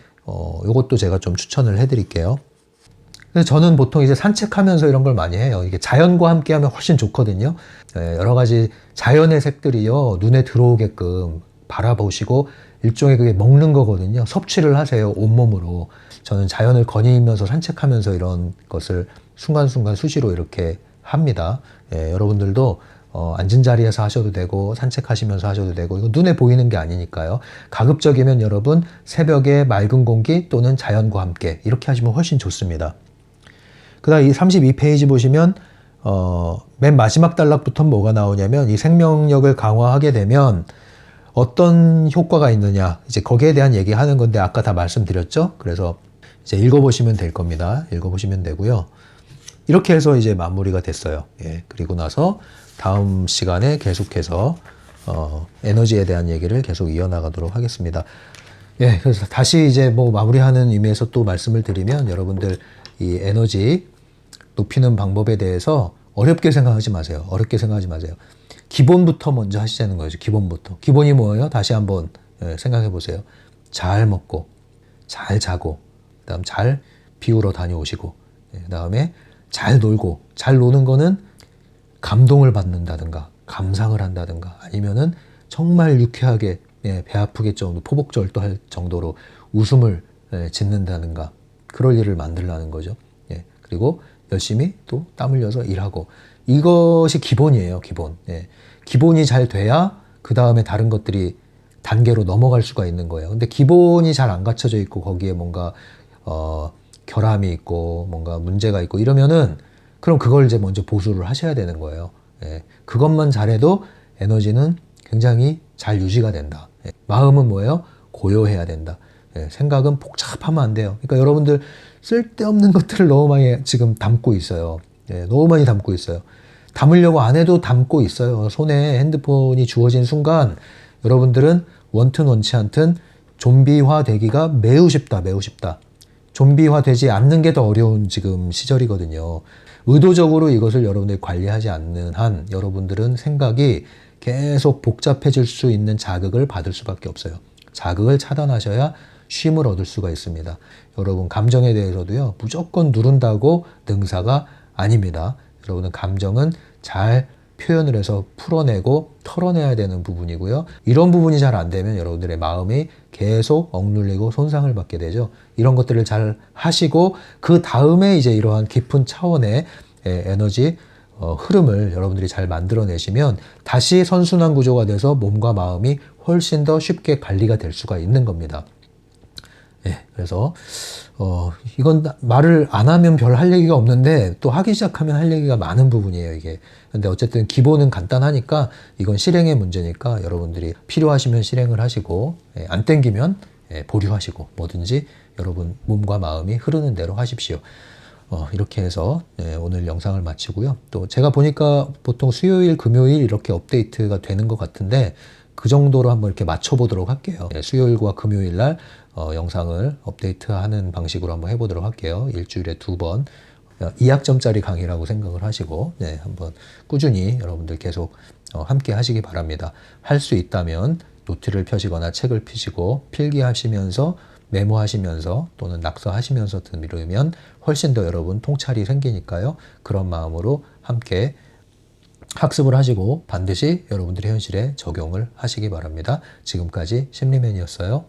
이것도 제가 좀 추천을 해드릴게요. 그래서 저는 보통 이제 산책하면서 이런 걸 많이 해요. 이게 자연과 함께 하면 훨씬 좋거든요. 예, 여러 가지 자연의 색들이요 눈에 들어오게끔 바라보시고 일종의 그게 먹는 거거든요. 섭취를 하세요. 온몸으로. 저는 자연을 거니면서 산책하면서 이런 것을 순간순간 수시로 이렇게 합니다. 예, 여러분들도 앉은 자리에서 하셔도 되고 산책하시면서 하셔도 되고 이거 눈에 보이는 게 아니니까요. 가급적이면 여러분 새벽에 맑은 공기 또는 자연과 함께 이렇게 하시면 훨씬 좋습니다. 그 다음 이 32페이지 보시면 맨 마지막 단락부터 뭐가 나오냐면 이 생명력을 강화하게 되면 어떤 효과가 있느냐 이제 거기에 대한 얘기하는 건데 아까 다 말씀드렸죠. 그래서 이제 읽어보시면 될 겁니다. 읽어보시면 되고요. 이렇게 해서 이제 마무리가 됐어요. 예, 그리고 나서 다음 시간에 계속해서 에너지에 대한 얘기를 계속 이어나가도록 하겠습니다. 예, 그래서 다시 이제 뭐 마무리하는 의미에서 또 말씀을 드리면 여러분들 이 에너지 높이는 방법에 대해서 어렵게 생각하지 마세요. 어렵게 생각하지 마세요. 기본부터 먼저 하시자는 거죠. 기본부터. 기본이 뭐예요? 다시 한번 생각해 보세요. 잘 먹고, 잘 자고, 그다음 잘 비우러 다녀오시고, 그다음에 잘 놀고, 잘 노는 거는 감동을 받는다든가, 감상을 한다든가, 아니면은 정말 유쾌하게 배 아프게 정도, 포복절도할 정도로 웃음을 짓는다든가, 그럴 일을 만들라는 거죠. 그리고 열심히 또 땀 흘려서 일하고 이것이 기본이에요. 기본. 기본이 잘 돼야 그 다음에 다른 것들이 단계로 넘어갈 수가 있는 거예요. 근데 기본이 잘 안 갖춰져 있고 거기에 뭔가 결함이 있고 뭔가 문제가 있고 이러면은 그럼 그걸 이제 먼저 보수를 하셔야 되는 거예요. 그것만 잘해도 에너지는 굉장히 잘 유지가 된다. 마음은 뭐예요? 고요해야 된다. 생각은 복잡하면 안 돼요. 그러니까 여러분들 쓸데없는 것들을 너무 많이 지금 담고 있어요. 너무 많이 담고 있어요. 담으려고 안 해도 담고 있어요. 손에 핸드폰이 주어진 순간 여러분들은 원튼 원치 않든 좀비화 되기가 매우 쉽다. 매우 쉽다. 좀비화 되지 않는 게 더 어려운 지금 시절이거든요. 의도적으로 이것을 여러분들이 관리하지 않는 한 여러분들은 생각이 계속 복잡해질 수 있는 자극을 받을 수밖에 없어요. 자극을 차단하셔야 쉼을 얻을 수가 있습니다. 여러분 감정에 대해서도요. 무조건 누른다고 능사가 아닙니다. 여러분은 감정은 잘 표현을 해서 풀어내고 털어내야 되는 부분이고요. 이런 부분이 잘 안 되면 여러분들의 마음이 계속 억눌리고 손상을 받게 되죠. 이런 것들을 잘 하시고 그 다음에 이제 이러한 깊은 차원의 에너지 흐름을 여러분들이 잘 만들어내시면 다시 선순환 구조가 돼서 몸과 마음이 훨씬 더 쉽게 관리가 될 수가 있는 겁니다. 그래서 이건 말을 안 하면 별 할 얘기가 없는데 또 하기 시작하면 할 얘기가 많은 부분이에요, 이게. 근데 어쨌든 기본은 간단하니까 이건 실행의 문제니까 여러분들이 필요하시면 실행을 하시고 안 땡기면 보류하시고 뭐든지 여러분 몸과 마음이 흐르는 대로 하십시오. 이렇게 해서 오늘 영상을 마치고요. 또 제가 보니까 보통 수요일, 금요일 이렇게 업데이트가 되는 것 같은데 그 정도로 한번 이렇게 맞춰보도록 할게요. 수요일과 금요일 날 영상을 업데이트하는 방식으로 한번 해보도록 할게요. 일주일에 2번 2학점짜리 강의라고 생각을 하시고 한번 꾸준히 여러분들 계속 함께 하시기 바랍니다. 할 수 있다면 노트를 펴시거나 책을 펴시고 필기하시면서 메모하시면서 또는 낙서하시면서 들으면 훨씬 더 여러분 통찰이 생기니까요. 그런 마음으로 함께 학습을 하시고 반드시 여러분들의 현실에 적용을 하시기 바랍니다. 지금까지 심리맨이었어요.